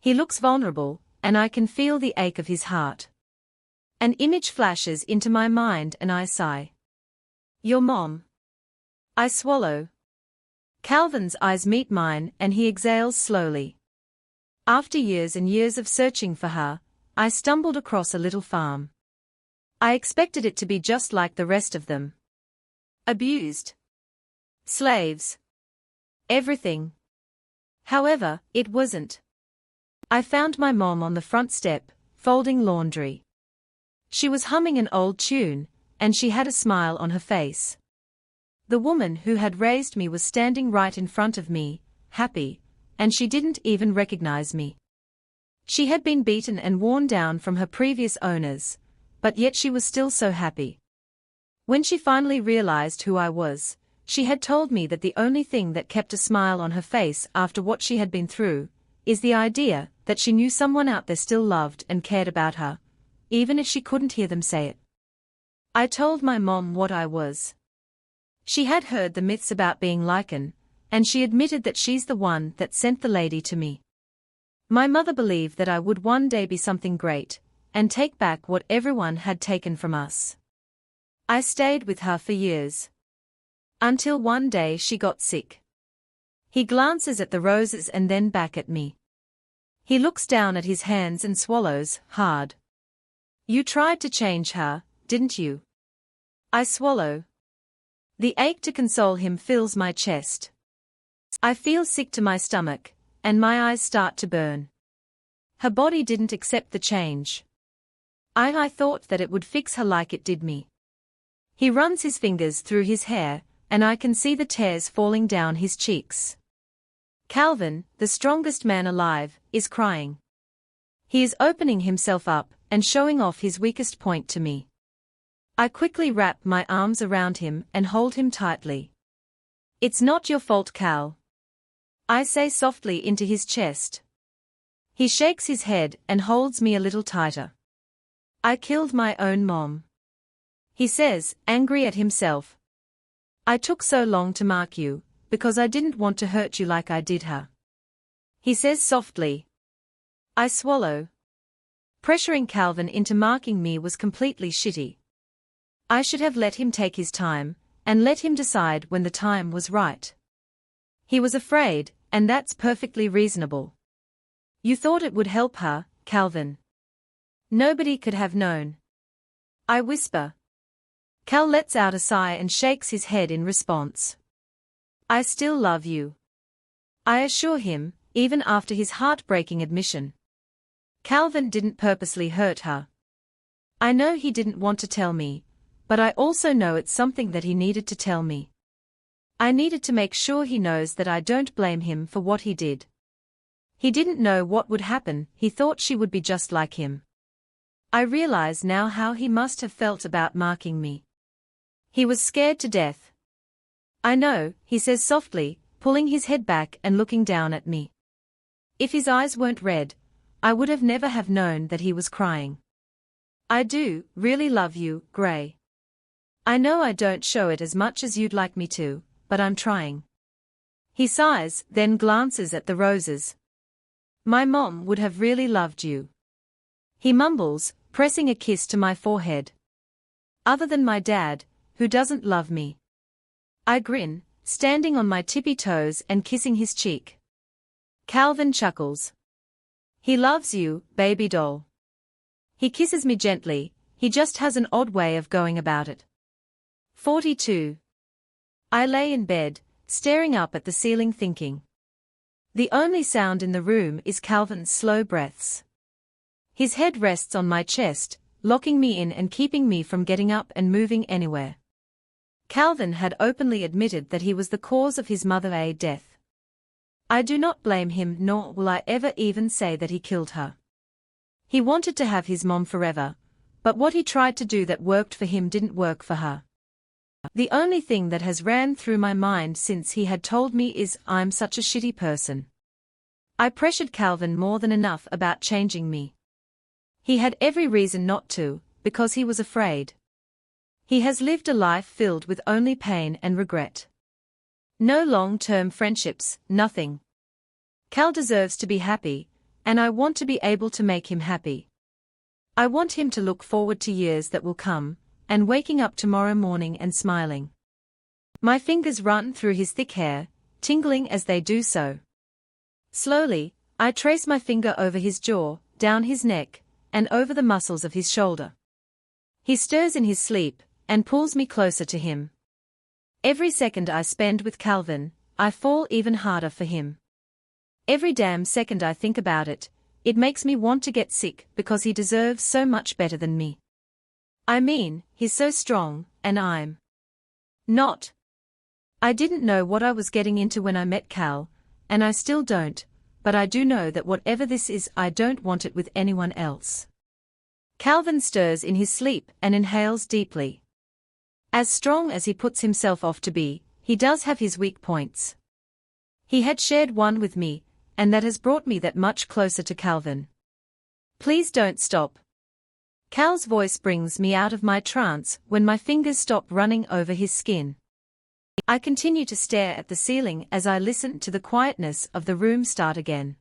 He looks vulnerable, and I can feel the ache of his heart. An image flashes into my mind and I sigh. Your mom. I swallow. Calvin's eyes meet mine and he exhales slowly. After years and years of searching for her, I stumbled across a little farm. I expected it to be just like the rest of them. Abused. Slaves. Everything. However, it wasn't. I found my mom on the front step, folding laundry. She was humming an old tune, and she had a smile on her face. The woman who had raised me was standing right in front of me, happy, and she didn't even recognize me. She had been beaten and worn down from her previous owners, but yet she was still so happy. When she finally realized who I was, she had told me that the only thing that kept a smile on her face after what she had been through, is the idea that she knew someone out there still loved and cared about her, even if she couldn't hear them say it. I told my mom what I was. She had heard the myths about being Lycan, and she admitted that she's the one that sent the lady to me. My mother believed that I would one day be something great, and take back what everyone had taken from us. I stayed with her for years. Until one day she got sick. He glances at the roses and then back at me. He looks down at his hands and swallows hard. You tried to change her, didn't you? I swallow. The ache to console him fills my chest. I feel sick to my stomach, and my eyes start to burn. Her body didn't accept the change. I thought that it would fix her like it did me. He runs his fingers through his hair, and I can see the tears falling down his cheeks. Calvin, the strongest man alive, is crying. He is opening himself up and showing off his weakest point to me. I quickly wrap my arms around him and hold him tightly. It's not your fault, Cal. I say softly into his chest. He shakes his head and holds me a little tighter. I killed my own mom. He says, angry at himself. I took so long to mark you, because I didn't want to hurt you like I did her. He says softly. I swallow. Pressuring Calvin into marking me was completely shitty. I should have let him take his time, and let him decide when the time was right. He was afraid, and that's perfectly reasonable. You thought it would help her, Calvin. Nobody could have known. I whisper. Cal lets out a sigh and shakes his head in response. I still love you. I assure him, even after his heartbreaking admission. Calvin didn't purposely hurt her. I know he didn't want to tell me, but I also know it's something that he needed to tell me. I needed to make sure he knows that I don't blame him for what he did. He didn't know what would happen, he thought she would be just like him. I realize now how he must have felt about marking me. He was scared to death. I know, he says softly, pulling his head back and looking down at me. If his eyes weren't red, I would have never have known that he was crying. I do really love you, Gray. I know I don't show it as much as you'd like me to, but I'm trying. He sighs, then glances at the roses. My mom would have really loved you. He mumbles, pressing a kiss to my forehead. Other than my dad, who doesn't love me. I grin, standing on my tippy toes and kissing his cheek. Calvin chuckles. He loves you, baby doll. He kisses me gently, he just has an odd way of going about it. 42. I lay in bed, staring up at the ceiling thinking. The only sound in the room is Calvin's slow breaths. His head rests on my chest, locking me in and keeping me from getting up and moving anywhere. Calvin had openly admitted that he was the cause of his mother's death. I do not blame him, nor will I ever even say that he killed her. He wanted to have his mom forever, but what he tried to do that worked for him didn't work for her. The only thing that has ran through my mind since he had told me is, I'm such a shitty person. I pressured Calvin more than enough about changing me. He had every reason not to, because he was afraid. He has lived a life filled with only pain and regret. No long-term friendships, nothing. Cal deserves to be happy, and I want to be able to make him happy. I want him to look forward to years that will come, and waking up tomorrow morning and smiling. My fingers run through his thick hair, tingling as they do so. Slowly, I trace my finger over his jaw, down his neck, and over the muscles of his shoulder. He stirs in his sleep, and pulls me closer to him. Every second I spend with Calvin, I fall even harder for him. Every damn second I think about it, it makes me want to get sick because he deserves so much better than me. I mean, he's so strong, and I'm not. I didn't know what I was getting into when I met Cal, and I still don't, but I do know that whatever this is, I don't want it with anyone else. Calvin stirs in his sleep and inhales deeply. As strong as he puts himself off to be, he does have his weak points. He had shared one with me, and that has brought me that much closer to Calvin. Please don't stop. Cal's voice brings me out of my trance when my fingers stop running over his skin. I continue to stare at the ceiling as I listen to the quietness of the room start again.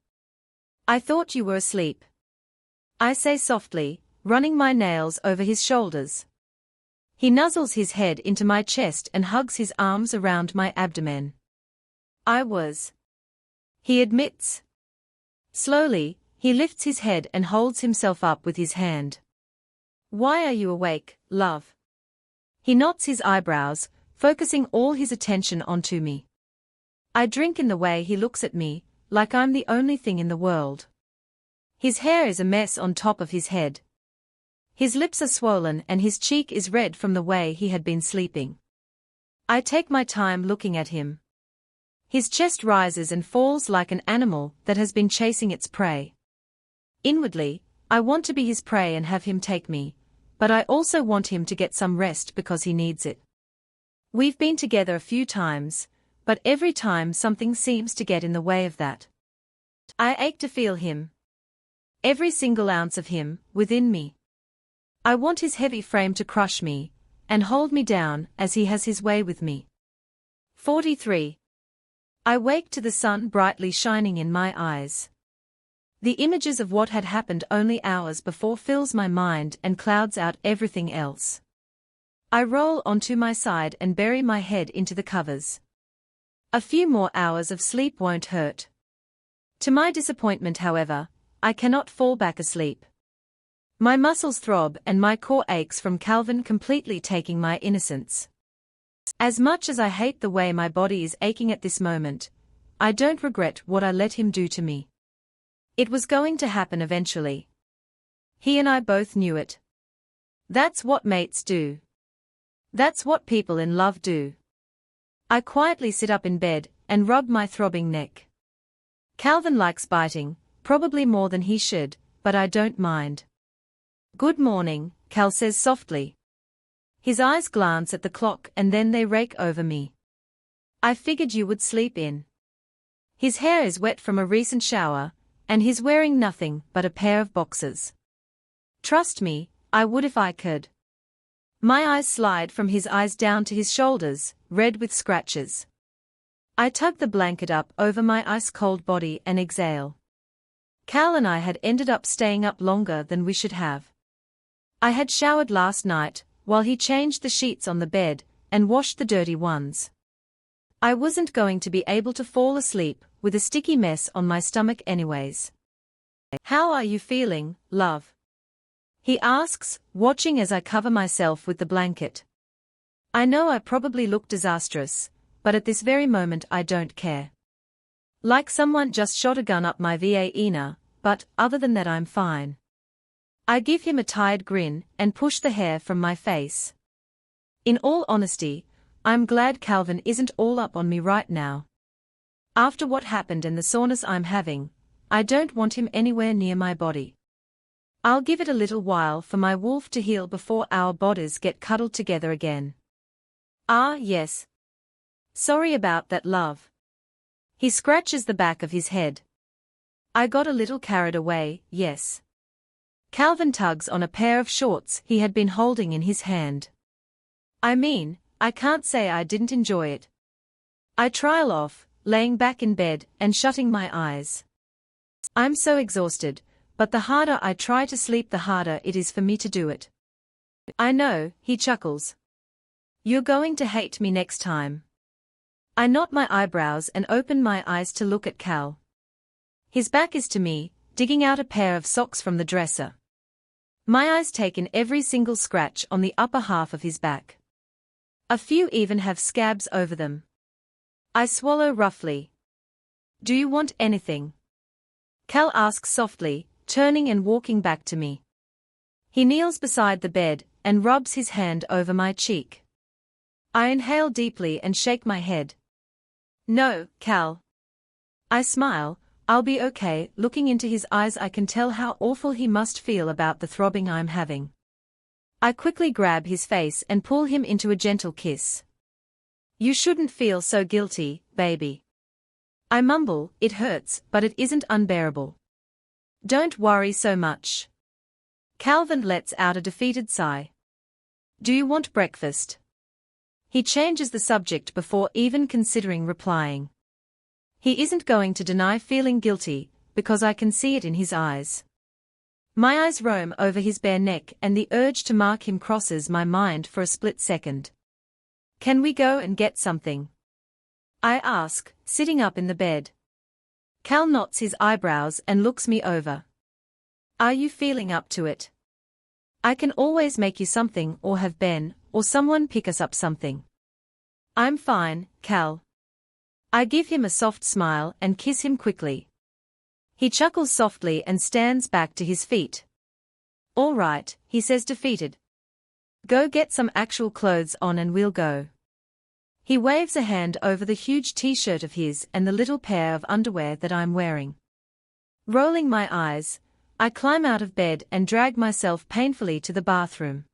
I thought you were asleep. I say softly, running my nails over his shoulders. He nuzzles his head into my chest and hugs his arms around my abdomen. I was. He admits. Slowly, he lifts his head and holds himself up with his hand. Why are you awake, love? He knots his eyebrows, focusing all his attention onto me. I drink in the way he looks at me, like I'm the only thing in the world. His hair is a mess on top of his head. His lips are swollen and his cheek is red from the way he had been sleeping. I take my time looking at him. His chest rises and falls like an animal that has been chasing its prey. Inwardly, I want to be his prey and have him take me, but I also want him to get some rest because he needs it. We've been together a few times, but every time something seems to get in the way of that. I ache to feel him. Every single ounce of him, within me. I want his heavy frame to crush me, and hold me down as he has his way with me. 43. I wake to the sun brightly shining in my eyes. The images of what had happened only hours before fills my mind and clouds out everything else. I roll onto my side and bury my head into the covers. A few more hours of sleep won't hurt. To my disappointment, however, I cannot fall back asleep. My muscles throb and my core aches from Calvin completely taking my innocence. As much as I hate the way my body is aching at this moment, I don't regret what I let him do to me. It was going to happen eventually. He and I both knew it. That's what mates do. That's what people in love do. I quietly sit up in bed and rub my throbbing neck. Calvin likes biting, probably more than he should, but I don't mind. Good morning, Cal says softly. His eyes glance at the clock and then they rake over me. I figured you would sleep in. His hair is wet from a recent shower, and he's wearing nothing but a pair of boxers. Trust me, I would if I could. My eyes slide from his eyes down to his shoulders, red with scratches. I tug the blanket up over my ice-cold body and exhale. Cal and I had ended up staying up longer than we should have. I had showered last night, while he changed the sheets on the bed, and washed the dirty ones. I wasn't going to be able to fall asleep with a sticky mess on my stomach anyways. How are you feeling, love? He asks, watching as I cover myself with the blanket. I know I probably look disastrous, but at this very moment I don't care. Like someone just shot a gun up my vagina, but other than that I'm fine. I give him a tired grin and push the hair from my face. In all honesty, I'm glad Calvin isn't all up on me right now. After what happened and the soreness I'm having, I don't want him anywhere near my body. I'll give it a little while for my wolf to heal before our bodies get cuddled together again. Ah, yes. Sorry about that, love. He scratches the back of his head. I got a little carried away, yes. Calvin tugs on a pair of shorts he had been holding in his hand. I mean, I can't say I didn't enjoy it. I trail off, laying back in bed and shutting my eyes. I'm so exhausted, but the harder I try to sleep the harder it is for me to do it. I know, he chuckles. You're going to hate me next time. I knot my eyebrows and open my eyes to look at Cal. His back is to me, digging out a pair of socks from the dresser. My eyes take in every single scratch on the upper half of his back. A few even have scabs over them. I swallow roughly. Do you want anything? Cal asks softly, turning and walking back to me. He kneels beside the bed and rubs his hand over my cheek. I inhale deeply and shake my head. No, Cal. I smile. I'll be okay. Looking into his eyes I can tell how awful he must feel about the throbbing I'm having. I quickly grab his face and pull him into a gentle kiss. You shouldn't feel so guilty, baby. I mumble, it hurts, but it isn't unbearable. Don't worry so much. Calvin lets out a defeated sigh. Do you want breakfast? He changes the subject before even considering replying. He isn't going to deny feeling guilty, because I can see it in his eyes. My eyes roam over his bare neck and the urge to mark him crosses my mind for a split second. Can we go and get something? I ask, sitting up in the bed. Cal knots his eyebrows and looks me over. Are you feeling up to it? I can always make you something or have Ben, or someone pick us up something. I'm fine, Cal. I give him a soft smile and kiss him quickly. He chuckles softly and stands back to his feet. All right, he says defeated. Go get some actual clothes on and we'll go. He waves a hand over the huge t-shirt of his and the little pair of underwear that I'm wearing. Rolling my eyes, I climb out of bed and drag myself painfully to the bathroom.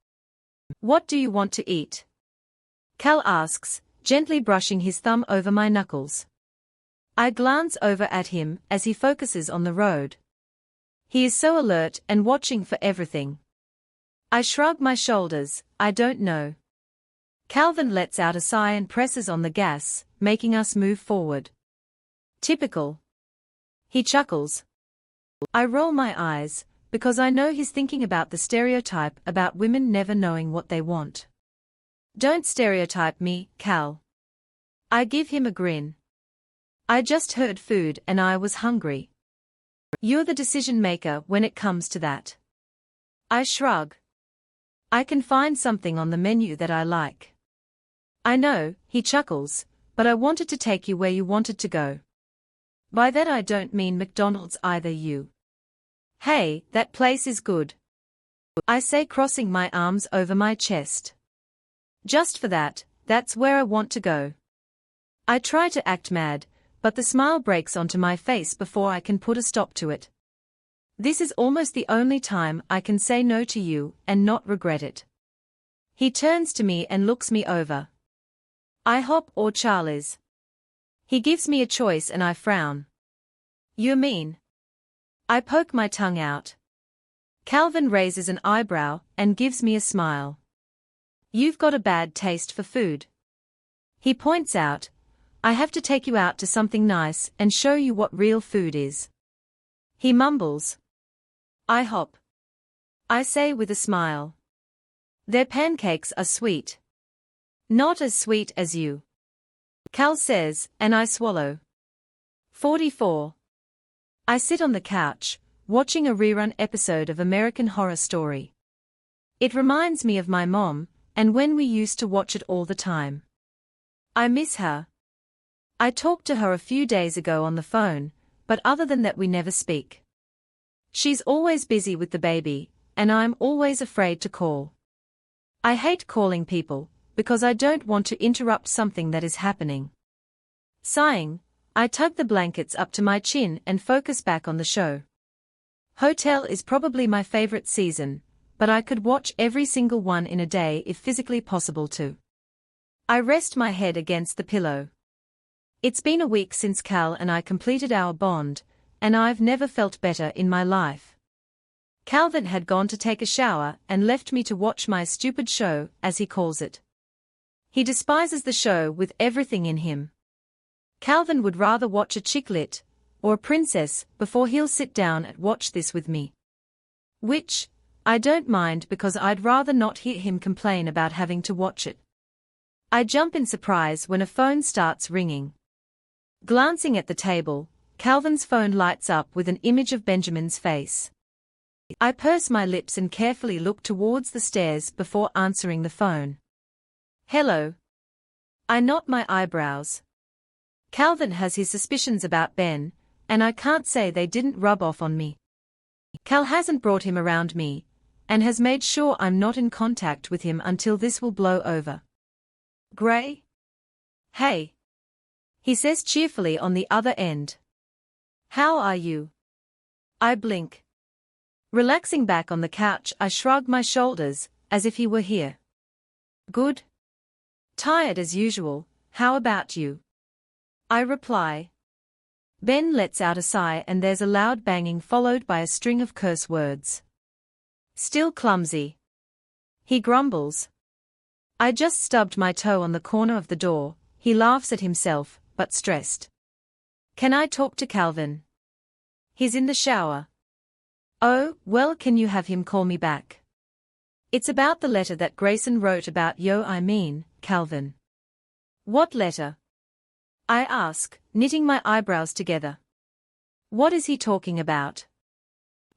What do you want to eat? Cal asks, gently brushing his thumb over my knuckles. I glance over at him as he focuses on the road. He is so alert and watching for everything. I shrug my shoulders, I don't know. Calvin lets out a sigh and presses on the gas, making us move forward. Typical. He chuckles. I roll my eyes, because I know he's thinking about the stereotype about women never knowing what they want. Don't stereotype me, Cal. I give him a grin. I just heard food and I was hungry. You're the decision maker when it comes to that. I shrug. I can find something on the menu that I like. I know, he chuckles, but I wanted to take you where you wanted to go. By that I don't mean McDonald's either you. Hey, that place is good. I say crossing my arms over my chest. Just for that, that's where I want to go. I try to act mad, but the smile breaks onto my face before I can put a stop to it. This is almost the only time I can say no to you and not regret it. He turns to me and looks me over. IHOP or Charlie's? He gives me a choice and I frown. You mean? I poke my tongue out. Calvin raises an eyebrow and gives me a smile. You've got a bad taste for food. He points out, I have to take you out to something nice and show you what real food is. He mumbles. IHOP. I say with a smile. Their pancakes are sweet. Not as sweet as you. Cal says, and I swallow. 44. I sit on the couch, watching a rerun episode of American Horror Story. It reminds me of my mom, and when we used to watch it all the time. I miss her. I talked to her a few days ago on the phone, but other than that we never speak. She's always busy with the baby, and I'm always afraid to call. I hate calling people, because I don't want to interrupt something that is happening. Sighing, I tug the blankets up to my chin and focus back on the show. Hotel is probably my favorite season, but I could watch every single one in a day if physically possible to. I rest my head against the pillow. It's been a week since Cal and I completed our bond, and I've never felt better in my life. Calvin had gone to take a shower and left me to watch my stupid show, as he calls it. He despises the show with everything in him. Calvin would rather watch a chick lit, or a princess, before he'll sit down and watch this with me. Which, I don't mind because I'd rather not hear him complain about having to watch it. I jump in surprise when a phone starts ringing. Glancing at the table, Calvin's phone lights up with an image of Benjamin's face. I purse my lips and carefully look towards the stairs before answering the phone. Hello. I knot my eyebrows. Calvin has his suspicions about Ben, and I can't say they didn't rub off on me. Cal hasn't brought him around me, and has made sure I'm not in contact with him until this will blow over. Gray? Hey. He says cheerfully on the other end. How are you? I blink. Relaxing back on the couch, I shrug my shoulders, as if he were here. Good. Tired as usual, how about you? I reply. Ben lets out a sigh and there's a loud banging followed by a string of curse words. Still clumsy. He grumbles. I just stubbed my toe on the corner of the door, he laughs at himself, but stressed. Can I talk to Calvin? He's in the shower. Oh, well, can you have him call me back? It's about the letter that Grayson wrote about Calvin. What letter? I ask, knitting my eyebrows together. What is he talking about?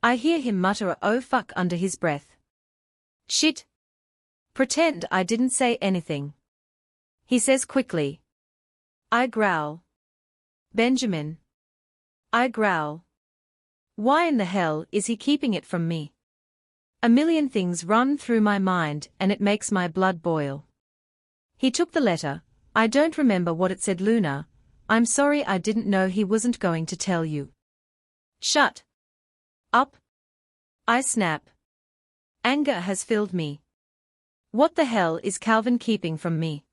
I hear him mutter a "oh fuck" under his breath. Shit. Pretend I didn't say anything. He says quickly. I growl. Benjamin. I growl. Why in the hell is he keeping it from me? A million things run through my mind and it makes my blood boil. He took the letter. I don't remember what it said. Luna, I'm sorry, I didn't know he wasn't going to tell you. Shut up. I snap. Anger has filled me. What the hell is Calvin keeping from me?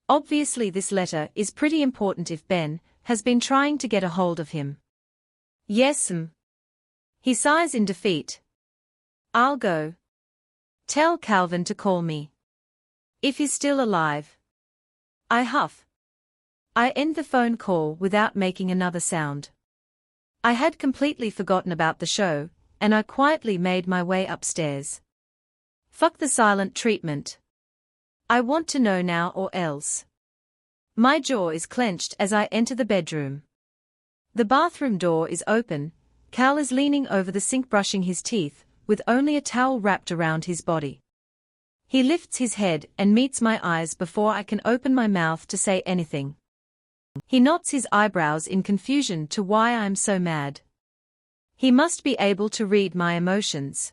Obviously this letter is pretty important if Ben has been trying to get a hold of him. Yes. He sighs in defeat. I'll go. Tell Calvin to call me. If he's still alive. I huff. I end the phone call without making another sound. I had completely forgotten about the show, and I quietly made my way upstairs. Fuck the silent treatment. I want to know now or else. My jaw is clenched as I enter the bedroom. The bathroom door is open. Cal is leaning over the sink brushing his teeth, with only a towel wrapped around his body. He lifts his head and meets my eyes before I can open my mouth to say anything. He knots his eyebrows in confusion to why I'm so mad. He must be able to read my emotions.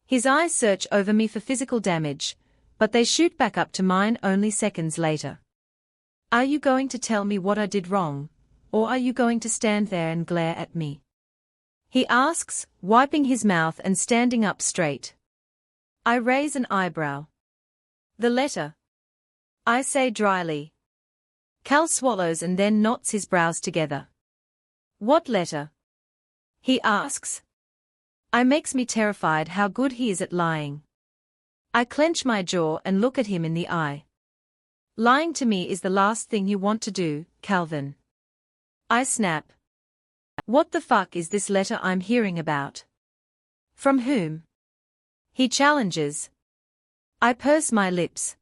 His eyes search over me for physical damage, but they shoot back up to mine only seconds later. Are you going to tell me what I did wrong, or are you going to stand there and glare at me? He asks, wiping his mouth and standing up straight. I raise an eyebrow. The letter, I say dryly. Cal swallows and then knots his brows together. What letter? He asks. I makes me terrified how good he is at lying. I clench my jaw and look at him in the eye. Lying to me is the last thing you want to do, Calvin. I snap. What the fuck is this letter I'm hearing about? From whom? He challenges. I purse my lips.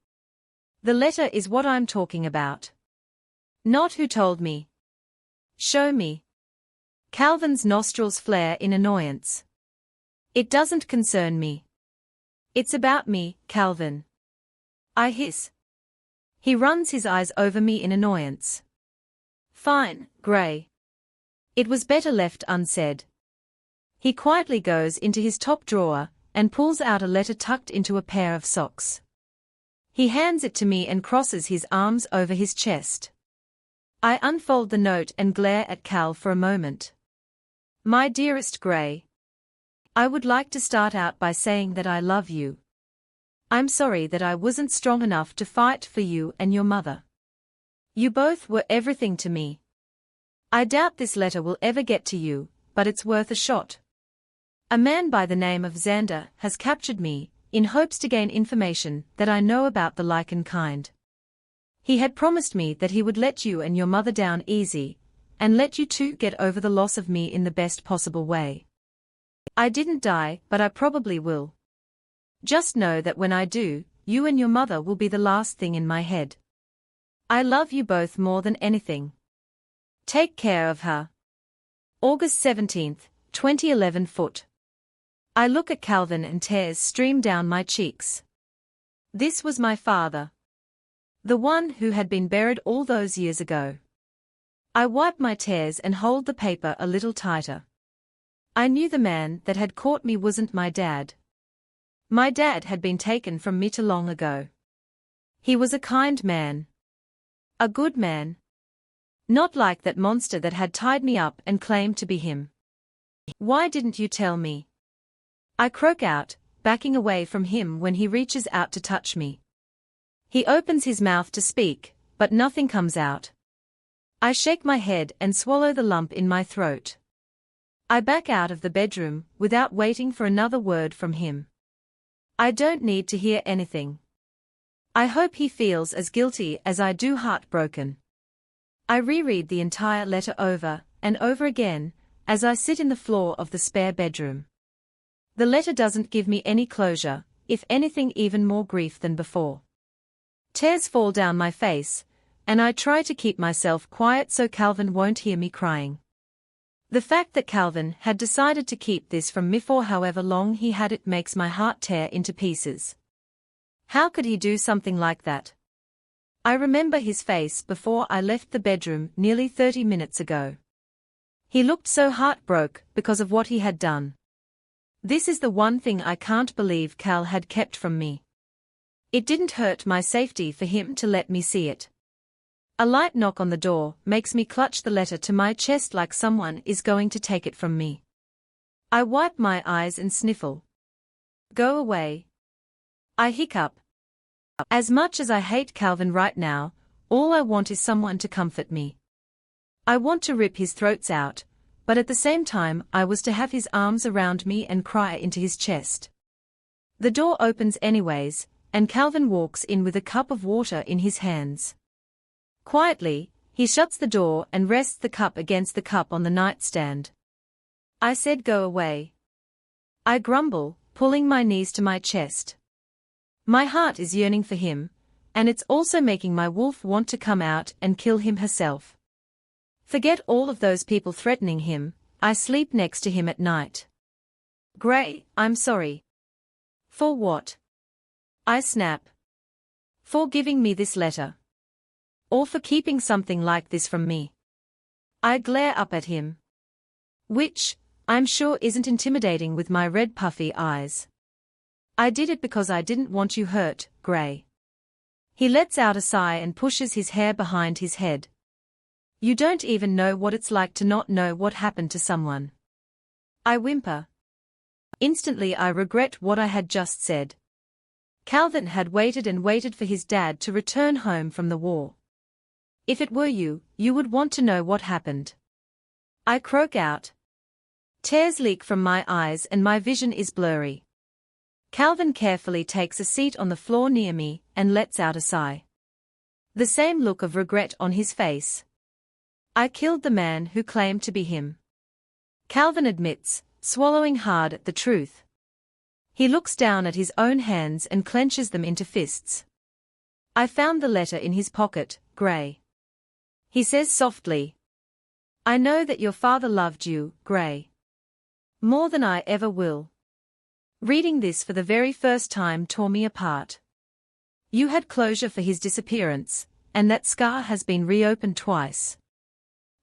The letter is what I'm talking about. Not who told me. Show me. Calvin's nostrils flare in annoyance. It doesn't concern me. It's about me, Calvin. I hiss. He runs his eyes over me in annoyance. Fine, Gray. It was better left unsaid. He quietly goes into his top drawer and pulls out a letter tucked into a pair of socks. He hands it to me and crosses his arms over his chest. I unfold the note and glare at Cal for a moment. My dearest Gray. I would like to start out by saying that I love you. I'm sorry that I wasn't strong enough to fight for you and your mother. You both were everything to me. I doubt this letter will ever get to you, but it's worth a shot. A man by the name of Xander has captured me, in hopes to gain information that I know about the Lycan kind. He had promised me that he would let you and your mother down easy, and let you two get over the loss of me in the best possible way. I didn't die, but I probably will. Just know that when I do, you and your mother will be the last thing in my head. I love you both more than anything. Take care of her. August 17th, 2011 foot. I look at Calvin and tears stream down my cheeks. This was my father. The one who had been buried all those years ago. I wipe my tears and hold the paper a little tighter. I knew the man that had caught me wasn't my dad. My dad had been taken from me too long ago. He was a kind man. A good man. Not like that monster that had tied me up and claimed to be him. Why didn't you tell me? I croak out, backing away from him when he reaches out to touch me. He opens his mouth to speak, but nothing comes out. I shake my head and swallow the lump in my throat. I back out of the bedroom, without waiting for another word from him. I don't need to hear anything. I hope he feels as guilty as I do heartbroken. I reread the entire letter over and over again, as I sit in the floor of the spare bedroom. The letter doesn't give me any closure, if anything even more grief than before. Tears fall down my face, and I try to keep myself quiet so Calvin won't hear me crying. The fact that Calvin had decided to keep this from me for however long he had it makes my heart tear into pieces. How could he do something like that? I remember his face before I left the bedroom nearly 30 minutes ago. He looked so heartbroken because of what he had done. This is the one thing I can't believe Cal had kept from me. It didn't hurt my safety for him to let me see it. A light knock on the door makes me clutch the letter to my chest like someone is going to take it from me. I wipe my eyes and sniffle. Go away. I hiccup. As much as I hate Calvin right now, all I want is someone to comfort me. I want to rip his throats out, but at the same time I was to have his arms around me and cry into his chest. The door opens anyways, and Calvin walks in with a cup of water in his hands. Quietly, he shuts the door and rests the cup against the cup on the nightstand. I said go away. I grumble, pulling my knees to my chest. My heart is yearning for him, and it's also making my wolf want to come out and kill him herself. Forget all of those people threatening him, I sleep next to him at night. Gray, I'm sorry. For what? I snap. For giving me this letter. Or for keeping something like this from me. I glare up at him. Which, I'm sure isn't intimidating with my red puffy eyes. I did it because I didn't want you hurt, Gray. He lets out a sigh and pushes his hair behind his head. You don't even know what it's like to not know what happened to someone. I whimper. Instantly I regret what I had just said. Calvin had waited and waited for his dad to return home from the war. If it were you, you would want to know what happened. I croak out. Tears leak from my eyes and my vision is blurry. Calvin carefully takes a seat on the floor near me and lets out a sigh. The same look of regret on his face. I killed the man who claimed to be him. Calvin admits, swallowing hard at the truth. He looks down at his own hands and clenches them into fists. I found the letter in his pocket, Gray. He says softly. I know that your father loved you, Gray. More than I ever will. Reading this for the very first time tore me apart. You had closure for his disappearance, and that scar has been reopened twice.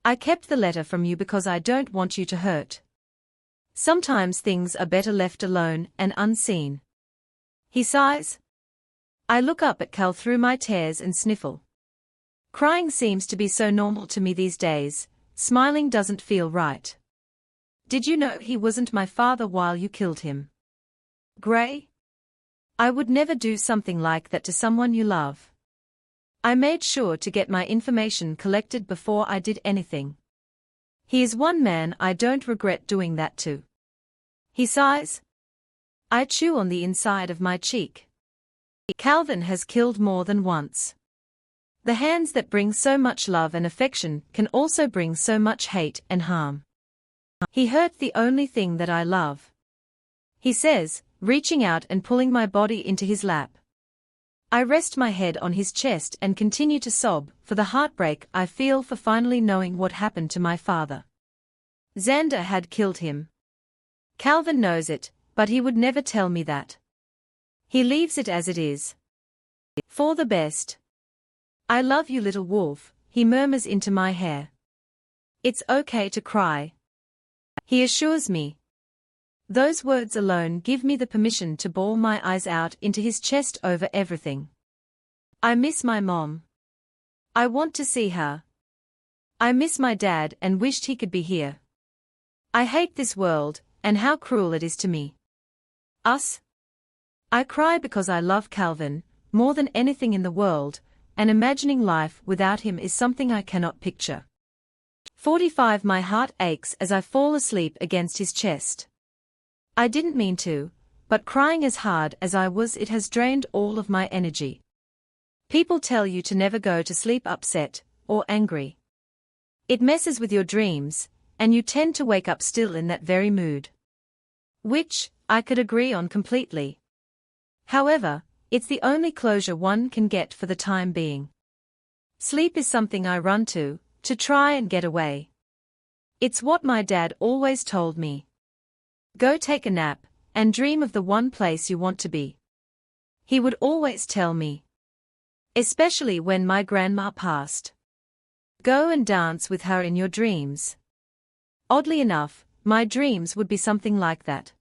I kept the letter from you because I don't want you to hurt. Sometimes things are better left alone and unseen. He sighs. I look up at Cal through my tears and sniffle. Crying seems to be so normal to me these days, smiling doesn't feel right. Did you know he wasn't my father while you killed him? Gray? I would never do something like that to someone you love. I made sure to get my information collected before I did anything. He is one man I don't regret doing that to. He sighs. I chew on the inside of my cheek. Calvin has killed more than once. The hands that bring so much love and affection can also bring so much hate and harm. He hurt the only thing that I love. He says, reaching out and pulling my body into his lap. I rest my head on his chest and continue to sob for the heartbreak I feel for finally knowing what happened to my father. Xander had killed him. Calvin knows it, but he would never tell me that. He leaves it as it is. For the best. I love you, little wolf, he murmurs into my hair. It's okay to cry. He assures me. Those words alone give me the permission to bawl my eyes out into his chest over everything. I miss my mom. I want to see her. I miss my dad and wished he could be here. I hate this world, and how cruel it is to me. Us? I cry because I love Calvin, more than anything in the world, and imagining life without him is something I cannot picture. 45 My heart aches as I fall asleep against his chest. I didn't mean to, but crying as hard as I was, it has drained all of my energy. People tell you to never go to sleep upset or angry. It messes with your dreams, and you tend to wake up still in that very mood. Which, I could agree on completely. However, it's the only closure one can get for the time being. Sleep is something I run to try and get away. It's what my dad always told me. Go take a nap, and dream of the one place you want to be. He would always tell me. Especially when my grandma passed. Go and dance with her in your dreams. Oddly enough, my dreams would be something like that.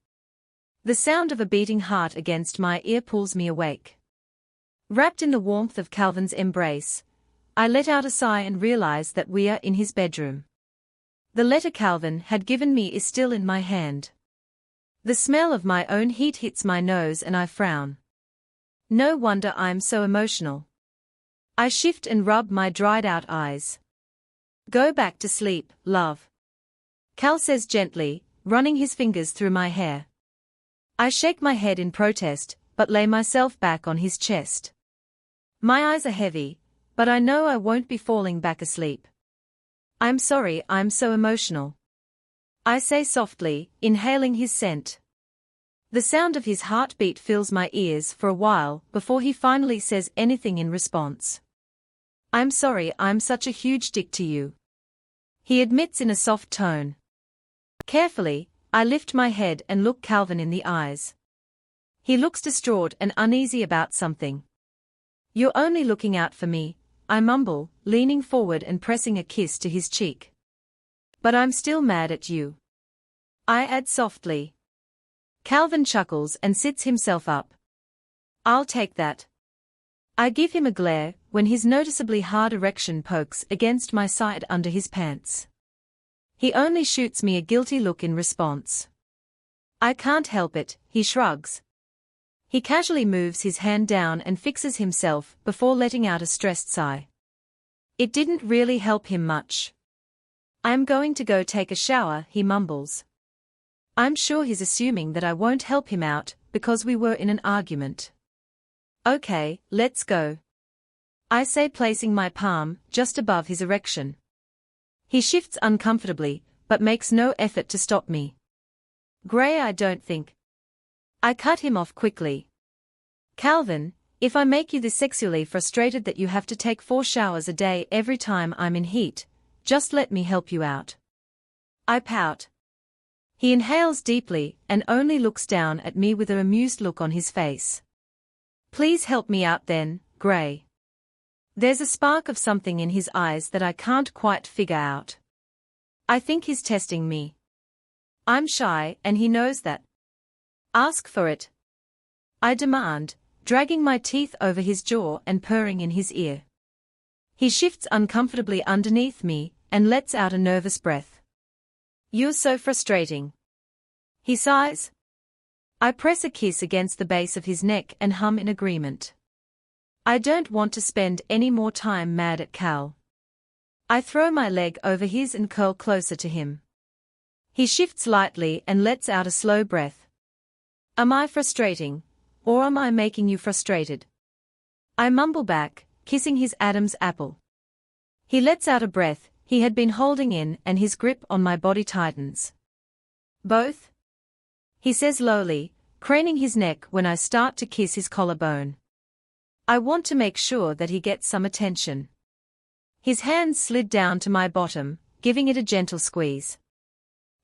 The sound of a beating heart against my ear pulls me awake. Wrapped in the warmth of Calvin's embrace, I let out a sigh and realize that we are in his bedroom. The letter Calvin had given me is still in my hand. The smell of my own heat hits my nose and I frown. No wonder I'm so emotional. I shift and rub my dried-out eyes. Go back to sleep, love. Cal says gently, running his fingers through my hair. I shake my head in protest, but lay myself back on his chest. My eyes are heavy, but I know I won't be falling back asleep. I'm sorry I'm so emotional. I say softly, inhaling his scent. The sound of his heartbeat fills my ears for a while before he finally says anything in response. I'm sorry I'm such a huge dick to you. He admits in a soft tone. Carefully, I lift my head and look Calvin in the eyes. He looks distraught and uneasy about something. You're only looking out for me, I mumble, leaning forward and pressing a kiss to his cheek. But I'm still mad at you. I add softly. Calvin chuckles and sits himself up. I'll take that. I give him a glare when his noticeably hard erection pokes against my side under his pants. He only shoots me a guilty look in response. I can't help it, he shrugs. He casually moves his hand down and fixes himself before letting out a stressed sigh. It didn't really help him much. "I am going to go take a shower," he mumbles. I'm sure he's assuming that I won't help him out because we were in an argument. "Okay, let's go," I say, placing my palm just above his erection. He shifts uncomfortably, but makes no effort to stop me. "Gray, I don't think." I cut him off quickly. "Calvin, if I make you this sexually frustrated that you have to take 4 showers a day every time I'm in heat, just let me help you out." I pout. He inhales deeply and only looks down at me with an amused look on his face. "Please help me out then, Gray." There's a spark of something in his eyes that I can't quite figure out. I think he's testing me. I'm shy, and he knows that. "Ask for it," I demand, dragging my teeth over his jaw and purring in his ear. He shifts uncomfortably underneath me and lets out a nervous breath. "You're so frustrating," he sighs. I press a kiss against the base of his neck and hum in agreement. I don't want to spend any more time mad at Cal. I throw my leg over his and curl closer to him. He shifts lightly and lets out a slow breath. "Am I frustrating, or am I making you frustrated?" I mumble back, kissing his Adam's apple. He lets out a breath he had been holding in and his grip on my body tightens. "Both?" he says lowly, craning his neck when I start to kiss his collarbone. I want to make sure that he gets some attention. His hands slid down to my bottom, giving it a gentle squeeze.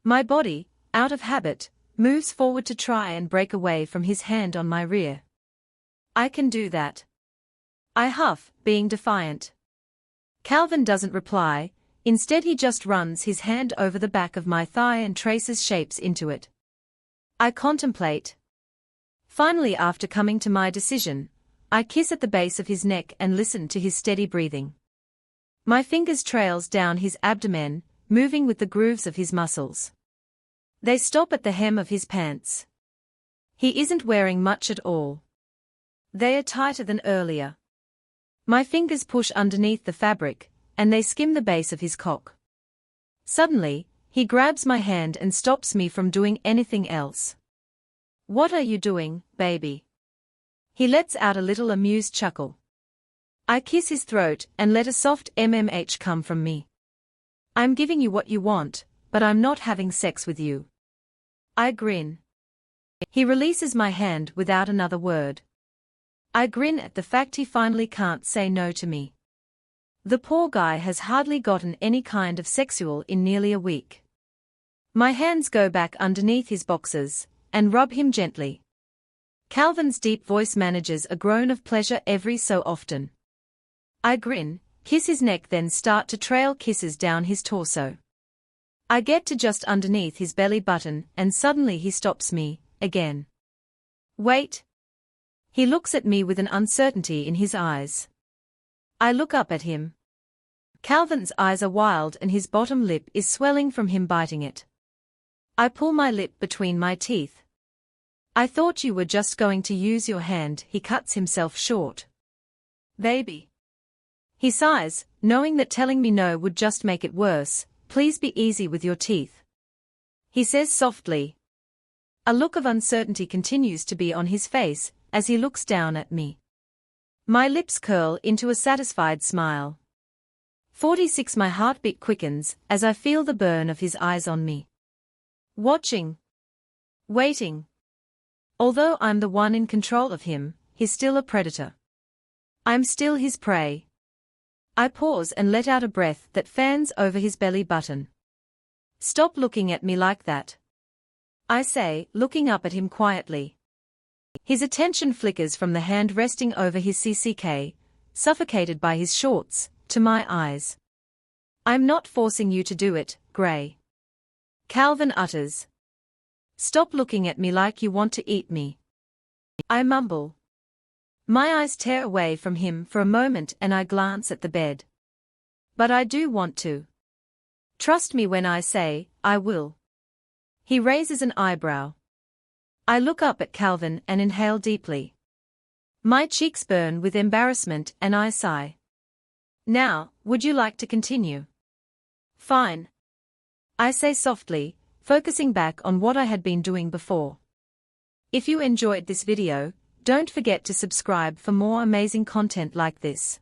My body, out of habit, moves forward to try and break away from his hand on my rear. "I can do that," I huff, being defiant. Calvin doesn't reply, instead he just runs his hand over the back of my thigh and traces shapes into it. I contemplate. Finally, after coming to my decision, I kiss at the base of his neck and listen to his steady breathing. My fingers trails down his abdomen, moving with the grooves of his muscles. They stop at the hem of his pants. He isn't wearing much at all. They are tighter than earlier. My fingers push underneath the fabric, and they skim the base of his cock. Suddenly, he grabs my hand and stops me from doing anything else. "What are you doing, baby?" He lets out a little amused chuckle. I kiss his throat and let a soft MMH come from me. "I'm giving you what you want, but I'm not having sex with you." I grin. He releases my hand without another word. I grin at the fact he finally can't say no to me. The poor guy has hardly gotten any kind of sexual in nearly a week. My hands go back underneath his boxers and rub him gently. Calvin's deep voice manages a groan of pleasure every so often. I grin, kiss his neck, then start to trail kisses down his torso. I get to just underneath his belly button and suddenly he stops me, again. "Wait." He looks at me with an uncertainty in his eyes. I look up at him. Calvin's eyes are wild and his bottom lip is swelling from him biting it. I pull my lip between my teeth. "I thought you were just going to use your hand," he cuts himself short. "Baby." He sighs, knowing that telling me no would just make it worse. "Please be easy with your teeth," he says softly. A look of uncertainty continues to be on his face as he looks down at me. My lips curl into a satisfied smile. 46 My heartbeat quickens as I feel the burn of his eyes on me. Watching. Waiting. Although I'm the one in control of him, he's still a predator. I'm still his prey. I pause and let out a breath that fans over his belly button. "Stop looking at me like that," I say, looking up at him quietly. His attention flickers from the hand resting over his CCK, suffocated by his shorts, to my eyes. "I'm not forcing you to do it, Gray," Calvin utters. "Stop looking at me like you want to eat me," I mumble. My eyes tear away from him for a moment and I glance at the bed. "But I do want to. Trust me when I say, I will." He raises an eyebrow. I look up at Calvin and inhale deeply. My cheeks burn with embarrassment and I sigh. Now, would you like to continue? Fine. I say softly, focusing back on what I had been doing before. If you enjoyed this video, don't forget to subscribe for more amazing content like this.